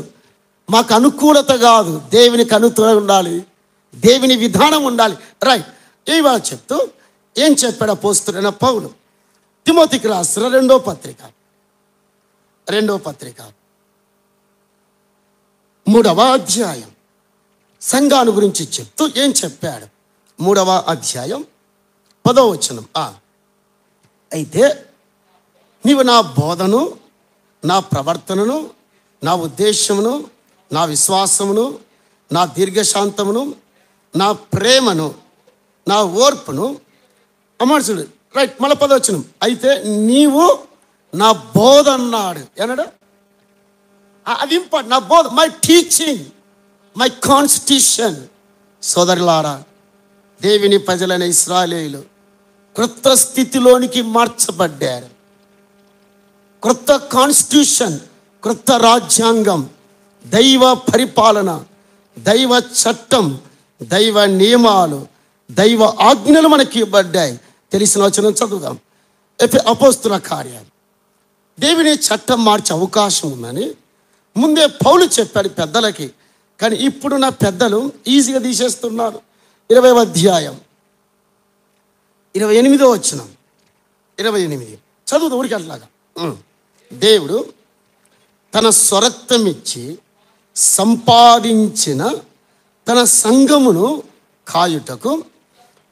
మాకు అనుకూలత కాదు, దేవునికి అనుకూలత ఉండాలి, దేవుని విధానం ఉండాలి. రైట్. ఇవాళ చెప్తూ ఏం చెప్పాడు అపోస్తలుడైన పౌలు? తిమోతికి రాసిన 2వ పత్రిక 3వ అధ్యాయం సంఘాన్ని గురించి చెప్తూ ఏం చెప్పాడు? 3వ అధ్యాయం 10వ వచనం. అయితే నీవు నా బోధను, నా ప్రవర్తనను, నా ఉద్దేశమును, నా విశ్వాసమును, నా దీర్ఘశాంతమును, నా ప్రేమను, నా ఓర్పును అమర్చుడు. రైట్. మళ్ళీ 10వ వచనం. అయితే నీవు నా బోధ అన్నాడు. ఏనాడు? అది ఇంపార్టెంట్. నా బోధ, మై టీచింగ్, మై కాన్స్టిట్యూషన్. సోదరులారా, దేవుని ప్రజలైన ఇశ్రాయేలీయులు క్రొత్త స్థితిలోనికి మార్చబడ్డారు. క్రొత్త కాన్స్టిట్యూషన్, క్రొత్త రాజ్యాంగం, దైవ పరిపాలన, దైవ చట్టం, దైవ నియమాలు, దైవ ఆజ్ఞలు మనకి ఇవ్వబడ్డాయి. తెలిసిన వచనం చదువుదాం. అపోస్తుల కార్యాలు. దేవుని చట్టం మార్చే అవకాశం ఉందని ముందే పౌలు చెప్పాడు పెద్దలకి, కానీ ఇప్పుడు నా పెద్దలు ఈజీగా తీసేస్తున్నారు. 20వ అధ్యాయం 28వ వచనం. 28 చదువుతా ఊరికి అట్లాగా. దేవుడు తన స్వరక్తం ఇచ్చి సంపాదించిన తన సంఘమును కాయుటకు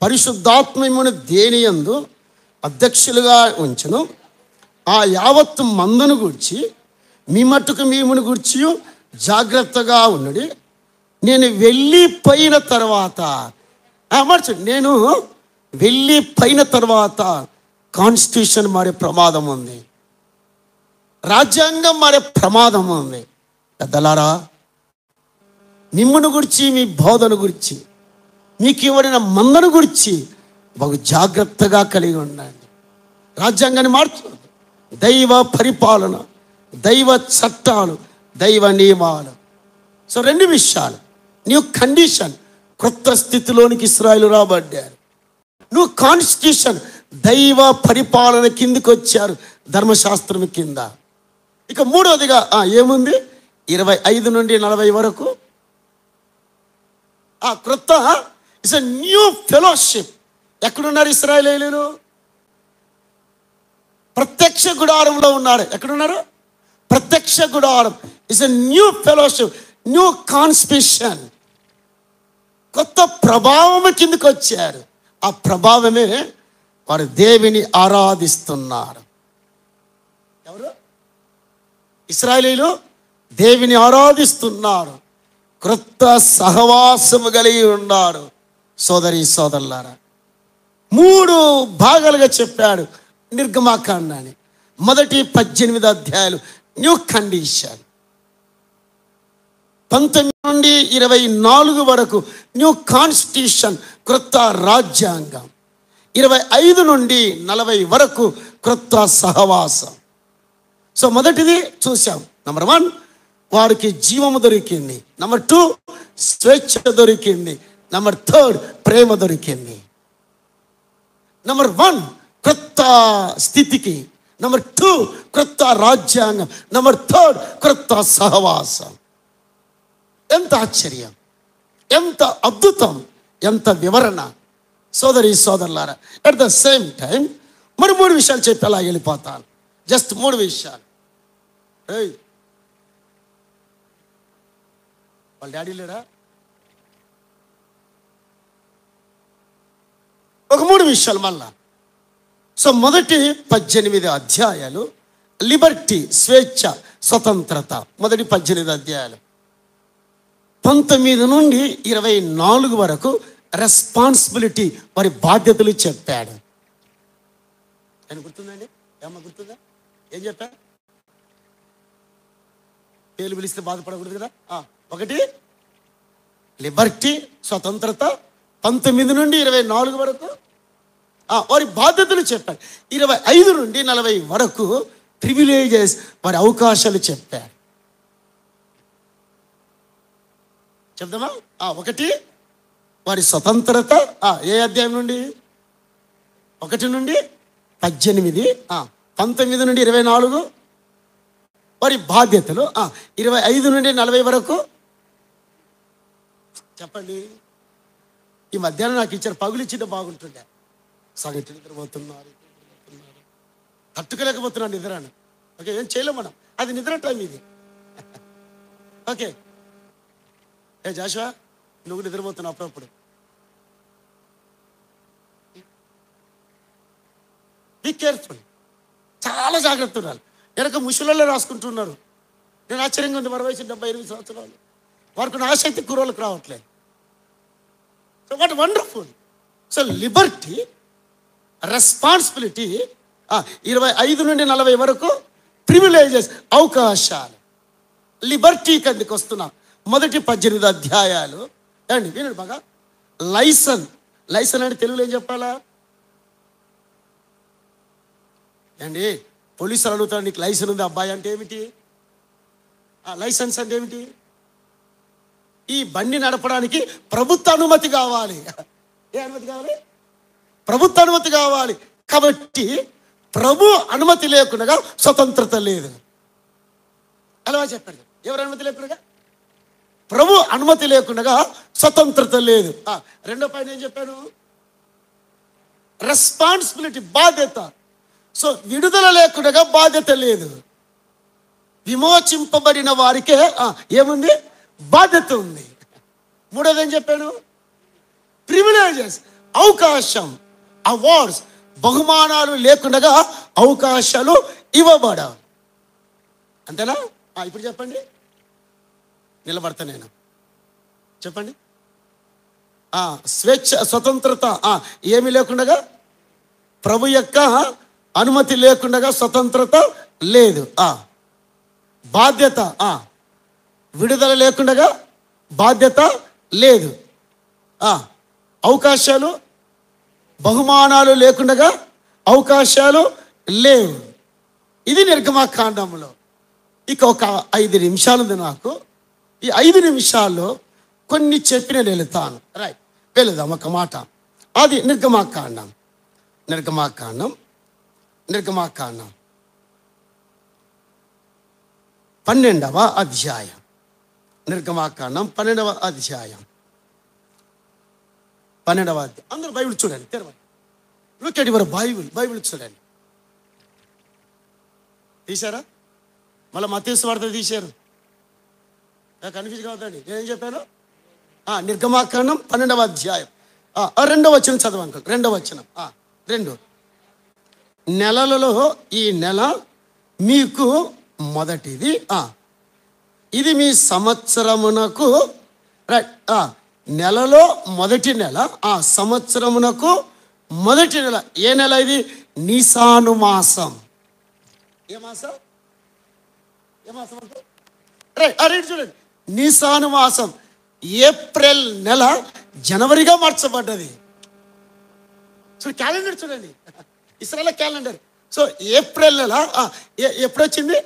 పరిశుద్ధాత్మమును దేని యందు అధ్యక్షులుగా ఉంచును, ఆ యావత్తు మందును గూర్చి మీ మట్టుకు మీమును గూర్చి జాగ్రత్తగా ఉన్నది. నేను వెళ్ళిపోయిన తర్వాత నేను వెళ్ళిపోయిన తర్వాత కాన్స్టిట్యూషన్ మారే ప్రమాదం ఉంది, రాజ్యాంగం మారే ప్రమాదం ఉంది. పెద్దలారా, మిమ్మును గురించి, మీ బోధన గురించి, మీకు ఇవ్వడిన మందను గురించి బహు జాగ్రత్తగా కలిగి ఉండండి. రాజ్యాంగాన్ని మార్చు, దైవ పరిపాలన, దైవ చట్టాలు, దైవ నియమాలు. సో రెండు విషయాలు. న్యూ కండిషన్, కొత్త స్థితిలోనికి ఇశ్రాయేలు రాబడ్డారు. నువ్వు కాన్స్టిట్యూషన్, దైవ పరిపాలన కిందికి వచ్చారు, ధర్మశాస్త్రం కింద. ఇక మూడవదిగా ఏముంది? 25 నుండి 40 వరకు క్రొత్త ఇట్స్ ఎ న్యూ ఫెలోషిప్. ఎక్కడున్నారు ఇశ్రాయేలీయులు? ప్రత్యక్ష గుడారంలో ఉన్నారు. ఎక్కడున్నారు? ప్రత్యక్ష గుడారం. It's a new fellowship, new constitution. కొత్త ప్రభావం కిందకి వచ్చారు. ఆ ప్రభావమే వారు దేవుని ఆరాధిస్తున్నారు. ఎవరు? ఇశ్రాయేలీయులు దేవుని ఆరాధిస్తున్నారు, క్రొత్త సహవాసము కలిగి ఉన్నారు. సోదరి సోదరులారా, 3 భాగాలుగా చెప్పాడు నిర్గమాకాండాన్ని. మొదటి 18 అధ్యాయాలు న్యూ కండిషన్, 19 నుండి 24 వరకు న్యూ కాన్స్టిట్యూషన్, క్రొత్త రాజ్యాంగం. 25 నుండి 40 వరకు క్రొత్త సహవాసం. సో మొదటిది చూసాం. నంబర్ 1, వారికి జీవము దొరికింది. నంబర్ 2, స్వేచ్ఛ దొరికింది. నంబర్ 3, ప్రేమ దొరికింది. నంబర్ 1 క్రొత్త స్థితికి, నంబర్ 2 క్రొత్త రాజ్యాంగం, నంబర్ 3 క్రొత్త సహవాసం. ఎంత ఆశ్చర్యం, ఎంత అద్భుతం, ఎంత వివరణ. సోదరి సోదరులారా, అట్ ద సేమ్ టైం మరి 3 విషయాలు చెప్పి అలా వెళ్ళిపోతాను. జస్ట్ 3 విషయాలు. వాళ్ళ డాడీ లేడా? ఒక 3 విషయాలు మళ్ళా. సో మొదటి 18 అధ్యాయాలు లిబర్టీ, స్వేచ్ఛ, స్వతంత్రత. మొదటి 18 అధ్యాయాలు. 19 నుండి 24 వరకు రెస్పాన్సిబిలిటీ, వారి బాధ్యతలు చెప్పాడు. అని గుర్తుందండి? ఏమన్నా గుర్తుందా? ఏం చెప్పా? పేర్లు పిలిస్తే బాధపడకూడదు కదా. 1 లిబర్టీ, స్వతంత్రత. 19 నుండి 24 వరకు వారి బాధ్యతలు చెప్పాడు. 25 నుండి 40 వరకు ప్రివిలేజెస్, వారి అవకాశాలు చెప్పాడు. చెప్దామా? 1 వారి స్వతంత్రత. ఏ అధ్యాయం నుండి? 1 నుండి 18, 19 నుండి 24 వారి బాధ్యతలు. 25 నుండి 40 వరకు చెప్పండి. ఈ మధ్యాహ్నం నాకు ఇచ్చారు, పగులిచ్చింటే బాగుంటుండే. సగటు నిద్రపోతున్నారు, తట్టుకోలేకపోతున్నాను నిద్రను. ఓకే, ఏం చేయలేం మనం, అది నిద్ర టైం ఇది. ఓకే, ఏ జాషువా, నువ్వు నిద్రపోతున్నావు అప్పుడప్పుడు. బీ కేర్ఫుల్, చాలా జాగ్రత్త ఉండాలి. వెనక ముషులలో రాసుకుంటున్నారు. నేను ఆశ్చర్యంగా ఉంది, మన వయసు 78 సంవత్సరాలు, వారికి ఆసక్తి కుర్రోళ్ళకి రావట్లేదు. So what wonderful. So Liberty, responsibility. 25 నుండి 40 వరకు ప్రివిలేజెస్, అవకాశాలు. లిబర్టీ కిందకి వస్తున్నాం. మొదటి 18 అధ్యాయాలు అండి, వినండి బాగా. లైసన్, లైసన్ అంటే తెలుగులో ఏం చెప్పాలా అండి? పోలీసులు అడుగుతాడు, నీకు లైసెన్స్ ఉంది అబ్బాయి అంటే ఏమిటి? లైసెన్స్ అంటే ఏమిటి? ఈ బండి నడపడానికి ప్రభుత్వ అనుమతి కావాలి. ఏ అనుమతి కావాలి? ప్రభుత్వ అనుమతి కావాలి. కాబట్టి ప్రభు అనుమతి లేకుండా స్వతంత్రత లేదు. అలా చెప్పాడు. ఎవరు అనుమతి లేకుండా? ప్రభు అనుమతి లేకుండా స్వతంత్రత లేదు. రెండో పైన ఏం చెప్పాను? రెస్పాన్సిబిలిటీ, బాధ్యత. సో విడుదల లేకుండా బాధ్యత లేదు. విమోచింపబడిన వారికే ఏముంది? బాధ్యత ఉంది. మూడోది ఏం చెప్పాను? ప్రివిలేజెస్, అవకాశం, అవార్డ్స్, బహుమానాలు లేకుండా అవకాశాలు ఇవ్వబడవు. అంతేనా? ఇప్పుడు చెప్పండి, నిలబడతా నేను. చెప్పండి. స్వేచ్ఛ, స్వతంత్రత ఏమీ లేకుండా, ప్రభు యొక్క అనుమతి లేకుండా స్వతంత్రత లేదు. బాధ్యత, విడుదల లేకుండా బాధ్యత లేదు. అవకాశాలు, బహుమానాలు లేకుండా అవకాశాలు లేవు. ఇది నిర్గమాకాండంలో. ఇక ఒక 5 నిమిషాలు ఉంది నాకు. ఈ 5 నిమిషాల్లో కొన్ని చెప్పిన వెళుతాను. రైట్, వెళుదాం ఒక మాట. అది నిర్గమాకాండం 12వ అధ్యాయం. నిర్గమాకాండం 12వ అధ్యాయం. అందరూ బైబిల్ చూడండి, తెరవండి. లుక్ ఎట్ యువర్ బైబిల్ చూడండి. తీశారా? మళ్ళీ మత్తయి సువార్త తీశారు. కన్ఫ్యూజ్ కావద్దండి, నేనేం చెప్పాను? నిర్గమాకాండం 12వ అధ్యాయం 2వ వచనం చదవండి. 2వ వచనం. 2 నెలలలో ఈ నెల మీకు మొదటిది. ఇది మీ సంవత్సరమునకు, నెలలో మొదటి నెల, సంవత్సరమునకు మొదటి నెల. ఏ నెల ఇది? నీసాను మాసం. ఏ మాసం? రైట్, చూడండి. నీసాను మాసం. ఏప్రిల్ నెల జనవరిగా మార్చబడ్డది. చూడండి, క్యాలెండర్ చూడండి, ఇస్రాయేల్ క్యాలెండర్. సో ఏప్రిల్ నెల ఎప్పుడు వచ్చింది?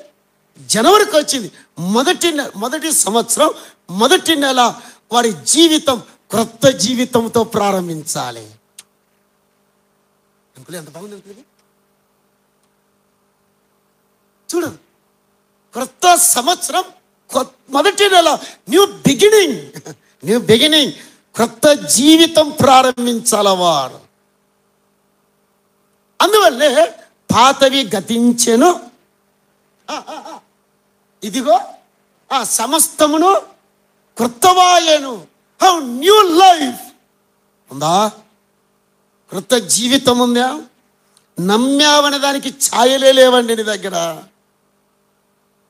జనవరికి వచ్చింది. మొదటి సంవత్సరం, మొదటి నెల వారి జీవితం క్రొత్త జీవితంతో ప్రారంభించాలి. ఎంత బాగుంది అనుకోండి. చూడు, క్రొత్త సంవత్సరం, మొదటి నెల, న్యూ బిగినింగ్, క్రొత్త జీవితం ప్రారంభించాల వారు. అందువల్లే పాతవి గతించెను, ఇదిగో సమస్తమును క్రొత్తవాయెను. హౌ న్యూ లైఫ్ ఉందా? క్రొత్త జీవితం ఉందా? నమ్మావనే దానికి ఛాయలే లేవండి నీ దగ్గర.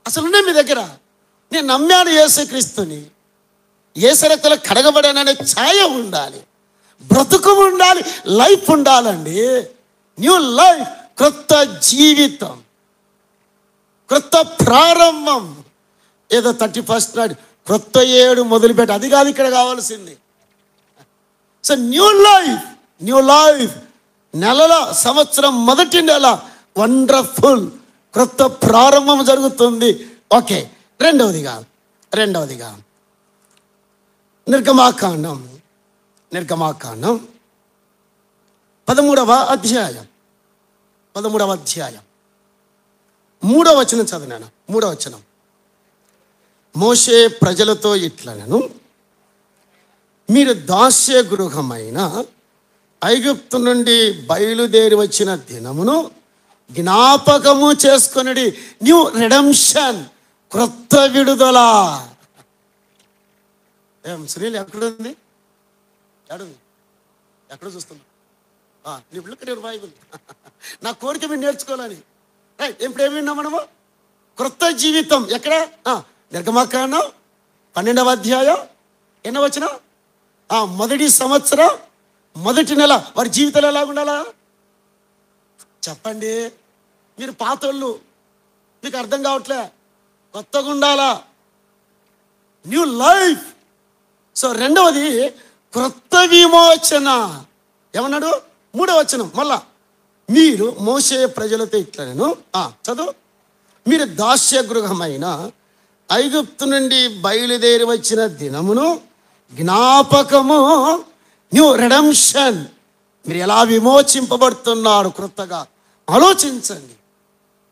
అసలు ఉన్నాయి మీ దగ్గర. నేను నమ్మాను యేసుక్రీస్తుని, యేసు రక్తంలో కడగబడాననే ఛాయ ఉండాలి, బ్రతుకు ఉండాలి, లైఫ్ ఉండాలండి. న్యూ లైఫ్, క్రొత్త జీవితం, క్రొత్త ప్రారంభం. ఏదో 31st నాడు క్రొత్త ఏడు మొదలుపెట్టి, అది కాదు ఇక్కడ కావాల్సింది. సో న్యూ లైఫ్, నెలలో సంవత్సరం మొదటి నెల వండర్ఫుల్ క్రొత్త ప్రారంభం జరుగుతుంది. ఓకే, రెండవదిగా నిర్గమాకాండం 13వ అధ్యాయం 3వ వచనం చదివాను. 3వ వచనం. మోషే ప్రజలతో ఇట్లనెను, మీరు దాస్య గృహమైన ఐగుప్తు నుండి బయలుదేరి వచ్చిన దినమును జ్ఞాపకము చేసుకొనుడి. న్యూ రిడెంప్షన్, క్రొత్త విడుదల. సునీల్ ఎక్కడుంది? ఎక్కడ చూస్తున్నా? బైబిల్. నా కోరిక మీరు నేర్చుకోవాలని. రైట్, ఇప్పుడు ఏమి విన్నాం మనము? క్రొత్త జీవితం. ఎక్కడ? నిర్గమాకాండం 12వ అధ్యాయం. ఎన్నో వచనం? మొదటి సంవత్సరం మొదటి నెల వారి జీవితాలు ఎలాగుండాలా చెప్పండి. మీరు పాతోళ్ళు, మీకు అర్థం కావట్లే. కొత్తగా ఉండాలా, న్యూ లైఫ్. సో రెండవది క్రొత్త విమోచన. ఏమన్నాడు? 3వ వచనం మళ్ళా. మీరు మోషే ప్రజలతో ఇట్లనెను, చదువు, మీరు దాస్య గృహమైన ఐగుప్తు నుండి బయలుదేరి వచ్చిన దినమును జ్ఞాపకము, న్యూ రిడెంప్షన్. మీరు ఎలా విమోచింపబడుతున్నారు క్రొత్తగా ఆలోచించండి,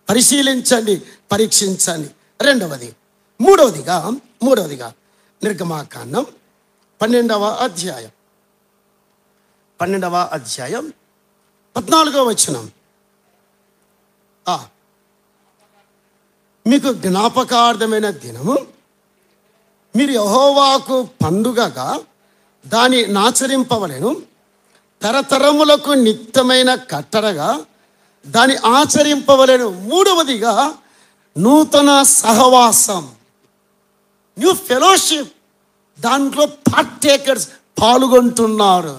పరిశీలించండి, పరీక్షించండి. రెండవది. మూడవదిగా నిర్గమాకాండం 12వ అధ్యాయం 14వ వచనం. మీకు జ్ఞాపకార్థమైన దినము, మీరు యెహోవాకు పండుగగా దాన్ని ఆచరింపవలెను. తరతరములకు నిత్యమైన కట్టడగా దాని ఆచరింపవలెను. మూడవదిగా నూతన సహవాసం, న్యూ ఫెలోషిప్, దాంట్లో పార్టేకర్స్ పాల్గొంటున్నారు.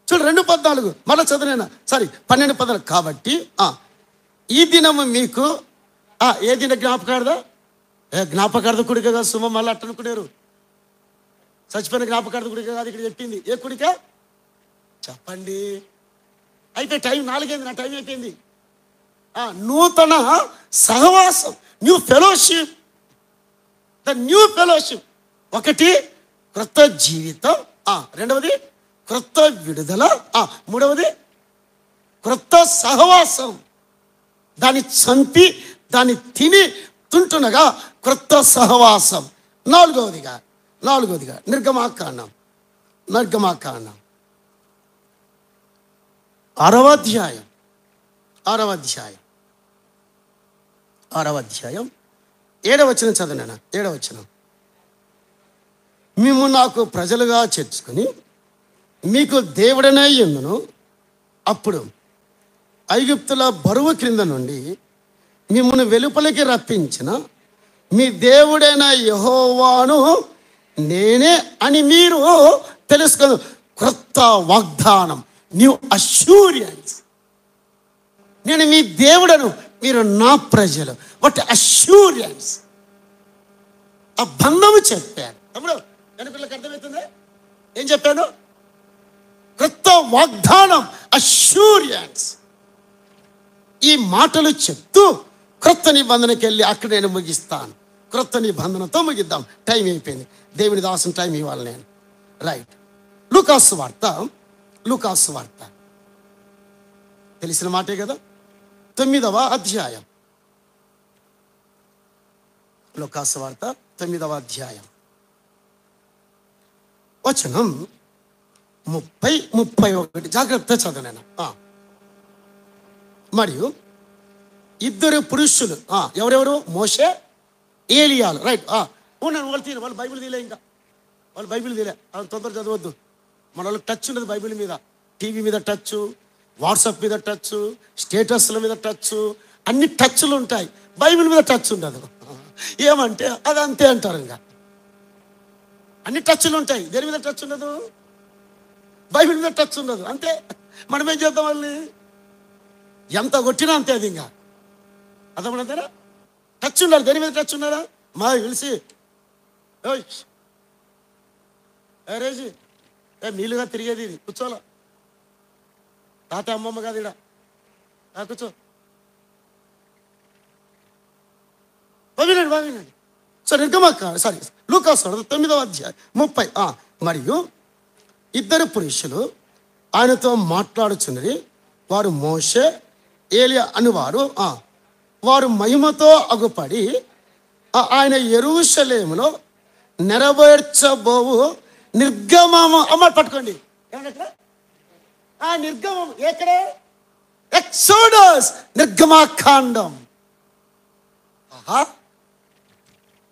చూడు 2:14 మళ్ళీ చదివినా 12:14. కాబట్టి ఈ దినము మీకు ఏ దిన జ్ఞాపకార్థ? జ్ఞాపకార్థ కుడిక కాదు సుమ, మళ్ళీ అట్టనుకునేరు. చచ్చిపోయిన జ్ఞాపకార్థ కుడిక కాదు ఇక్కడ చెప్పింది. ఏ కుడిక చెప్పండి? అయితే టైం 4 అయింది, నా టైం అయిపోయింది. నూతన సహవాసం, new fellowship. The new fellowship. ఒకటి క్రొత్త జీవితం, రెండవది క్రొత్త విడుదల, మూడవది క్రొత్త సహవాసం. దాన్ని చంపి దాన్ని తిని తుంటునగా క్రొత్త సహవాసం. నాలుగవదిగా నిర్గమాకాండం 6వ అధ్యాయం 7వ వచనం చదివినా. 7వ వచనం, మేము నాకు ప్రజలుగా చేర్చుకొని మీకు దేవుడనే యందును, అప్పుడు ఐగుప్తుల బరువు క్రింద నుండి మిమ్మల్ని వెలుపలికి రప్పించిన మీ దేవుడైన యెహోవాను నేనే అని మీరు తెలుసుకోదు. క్రొత్త వాగ్దానం, న్యూ అష్యూరెన్స్. నేను మీ దేవుడను, మీరు నా ప్రజలు. వాట్ అష్యూరెన్స్, ఆ బంధము చెప్పాను. అప్పుడు వెనుకలకు అర్థమవుతుంది ఏం చెప్పాను? క్రొత్త వాగ్దానం, అష్యూరెన్స్. ఈ మాటలు చెప్తూ క్రొత్త నిబంధనకి వెళ్ళి అక్కడ నేను ముగిస్తాను. క్రొత్త నిబంధనతో ముగిద్దాం. టైం అయిపోయింది. దేవుని దాసుని టైం ఇవ్వాలి నేను. రైట్. లూకాసు వార్త తెలిసిన మాటే కదా. 9వ అధ్యాయం. లూకాసు వార్త 9వ అధ్యాయం వచనం 30-31. జాగ్రత్త చదవనైనా. మరియు 2 పురుషులు, ఎవరెవరు? మోషే, ఏలియాలు. రైట్. వాళ్ళు బైబిల్ తీలే, ఇంకా వాళ్ళు బైబిల్ తీలే. తొందర చదవద్దు. మన వాళ్ళకి టచ్ ఉండదు బైబిల్ మీద. టీవీ మీద టచ్, వాట్సాప్ మీద టచ్, స్టేటస్ల మీద టచ్, అన్ని టచ్లు ఉంటాయి. బైబిల్ మీద టచ్ ఉండదు. ఏమంటే అదంతే అంటారు. ఇంకా అన్ని టచ్లు ఉంటాయి. దేని మీద టచ్ ఉండదు? బైబిల్ మీద టచ్ ఉండదు. అంతే. మనం ఏం చేద్దాం? వాళ్ళని ఎంత కొట్టినా అంతే. అది ఇంకా అర్థమవుతుందా? టచ్ ఉండాలి. దేని మీద టచ్ ఉన్నారా? మా పిలిచి రేజీ నీళ్ళుగా తిరిగేది ఇది, కూర్చోలా. తాత అమ్మమ్మ కాదు ఇడ, కూర్చో. బాగినండి. లూకాసు 9వ అధ్యాయం 30. మరియు 2 పురుషులు ఆయనతో మాట్లాడుచున్నది. వారు మోషే, ఏలియా అనువారు. వారు మహిమతో అగుపడి ఆయన యెరూషలేములో నెరవేర్చబోవు నిర్గమము. అమ్మ పట్టుకోండి. నిర్గమం ఎక్కడే? ఎక్సోడస్, నిర్గమాకాండం.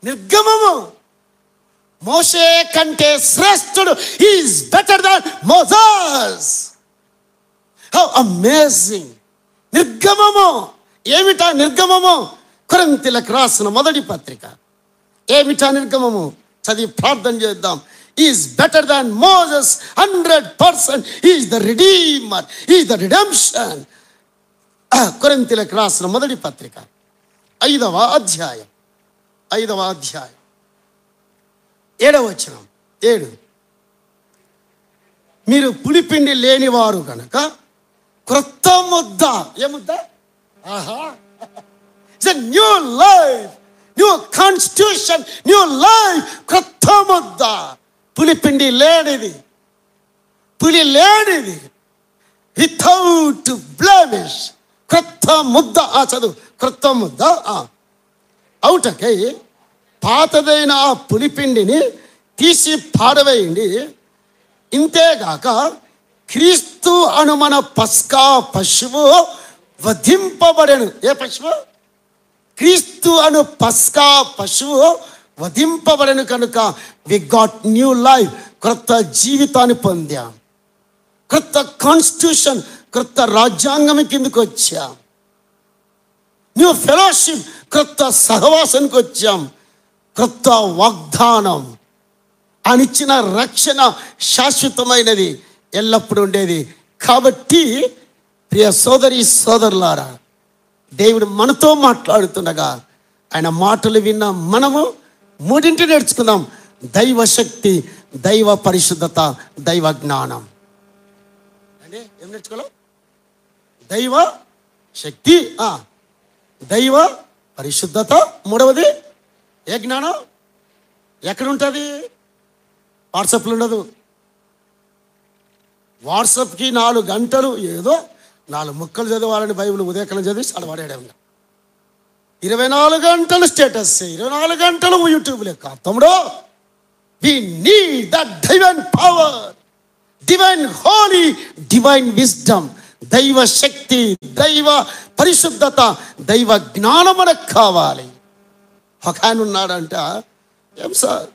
నిర్గమము మోషే కంటే శ్రేష్ఠుడు. Is better than Moses. How amazing. నిర్గమము ఏమిటా? నిర్గమము కొరింథీయులకు రాసిన మొదటి పత్రిక. ఏమిటా నిర్గమము? చదివి ప్రార్థన చేద్దాం. Is better than Moses 100%. Is the redeemer, is the redemption. కొరింథీయులకు రాసిన మొదటి పత్రిక 5వ అధ్యాయం 7వ వచనం. 7, మీరు పులిపిండి లేనివారు కనుక క్రొత్త ముద్ద. ఏ ముద్ద? New life, new constitution, new life. క్రొత్త ముద్ద. పులిపిండి లేనిది, పులి లేనిది, వితౌట్ బ్లెమిష్. క్రొత్త ముద్ద. చదువు. క్రొత్త ముద్ద అవుటకై పాతదైన ఆ పులిపిండిని తీసి పారవేయండి. ఇంతేగాక క్రీస్తు అను మన పస్కా పశువు వధింపబడెను. ఏ పశువు? క్రీస్తు అను పస్కా పశువు వధింపబడెను కనుక వి గాట్ న్యూ లైఫ్. క్రొత్త జీవితాన్ని పొందాం. క్రొత్త కాన్స్టిట్యూషన్, క్రొత్త రాజ్యాంగం కిందకు వచ్చాం. న్యూ ఫెలోషిప్, క్రొత్త సహవాసానికి వచ్చాం. క్రొత్త వాగ్దానం, ఆయన ఇచ్చిన రక్షణ శాశ్వతమైనది, ఎల్లప్పుడూ ఉండేది. కాబట్టి ప్రియ సోదరి సోదరులారా, దేవుడు మనతో మాట్లాడుతుండగా ఆయన మాటలు విన్న మనము మూడింటి నేర్చుకుందాం: దైవ శక్తి, దైవ పరిశుద్ధత, దైవ జ్ఞానం. అంటే ఏం నేర్చుకోవాలి? దైవ శక్తి, దైవ పరిశుద్ధత. మూడవది ఏ జ్ఞానం? ఎక్కడ ఉంటుంది? వాట్సాప్లో ఉండదు. వాట్సాప్కి 4 గంటలు ఏదో 4 ముక్కలు చదివాలని బైబిల్ ఉదయకాలం చదివి అలా వాడాడు. 24 గంటలు స్టేటస్, 24 గంటలు యూట్యూబ్ లెక్క. తమ్ముడు, we need that divine power, divine holy, divine wisdom. దైవ శక్తి, దైవ పరిశుద్ధత, దైవ జ్ఞానం మనకు కావాలి. ఒక ఆయన ఉన్నాడంట, ఏం సార్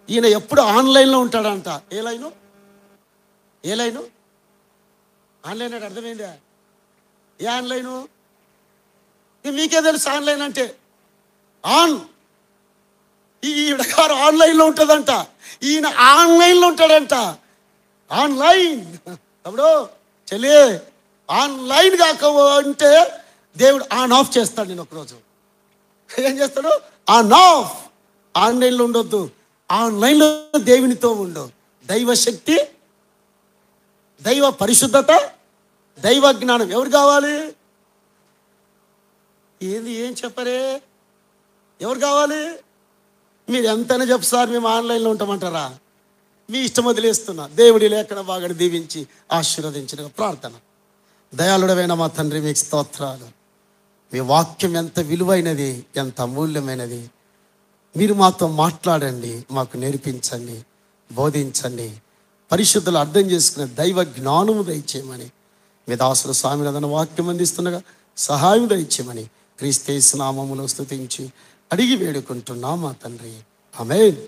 ఈయన ఎప్పుడు ఆన్లైన్లో ఉంటాడంట. ఏ లైను? ఆన్లైన్ అంటే అర్థమైందా? ఏ ఆన్లైను? మీకే తెలుసు ఆన్లైన్ అంటే. ఈవిడ గారు ఆన్లైన్లో ఉంటుందంట, ఈయన ఆన్లైన్లో ఉంటాడంట. ఆన్లైన్. అప్పుడు చెల్లి, ఆన్లైన్ కాక అంటే దేవుడు ఆన్ ఆఫ్ చేస్తాడు. నేను ఒకరోజు ఏం చేస్తాడు? On off. ఆన్లైన్లో ఉండొద్దు, ఆన్లైన్లో దేవునితో ఉండు. దైవ శక్తి, దైవ పరిశుద్ధత, దైవ జ్ఞానం ఎవరు కావాలి? ఏం చెప్పరే? ఎవరు కావాలి? మీరు ఎంతైనా చెప్పు సార్, మేము ఆన్లైన్లో ఉంటామంటారా? మీ ఇష్టం వదిలేస్తున్నా. దేవుడి లేఖన బాగా దీవించి ఆశీర్వదించిన ప్రార్థన. దయాళుడమైన మా తండ్రి, మీకు స్తోత్రాలు. మీ వాక్యం ఎంత విలువైనది, ఎంత అమూల్యమైనది. మీరు మాతో మాట్లాడండి, మాకు నేర్పించండి, బోధించండి. పరిశుద్ధులు అర్థం చేసుకునే దైవ జ్ఞానము దయచేయమని మీ దాసులు స్వామిని వాక్యం అందిస్తుండగా సహాయం దయచేయమని క్రీస్తు యేసు నామములో స్తుతించి అడిగి వేడుకుంటున్నాం మా తండ్రి. ఆమేన్.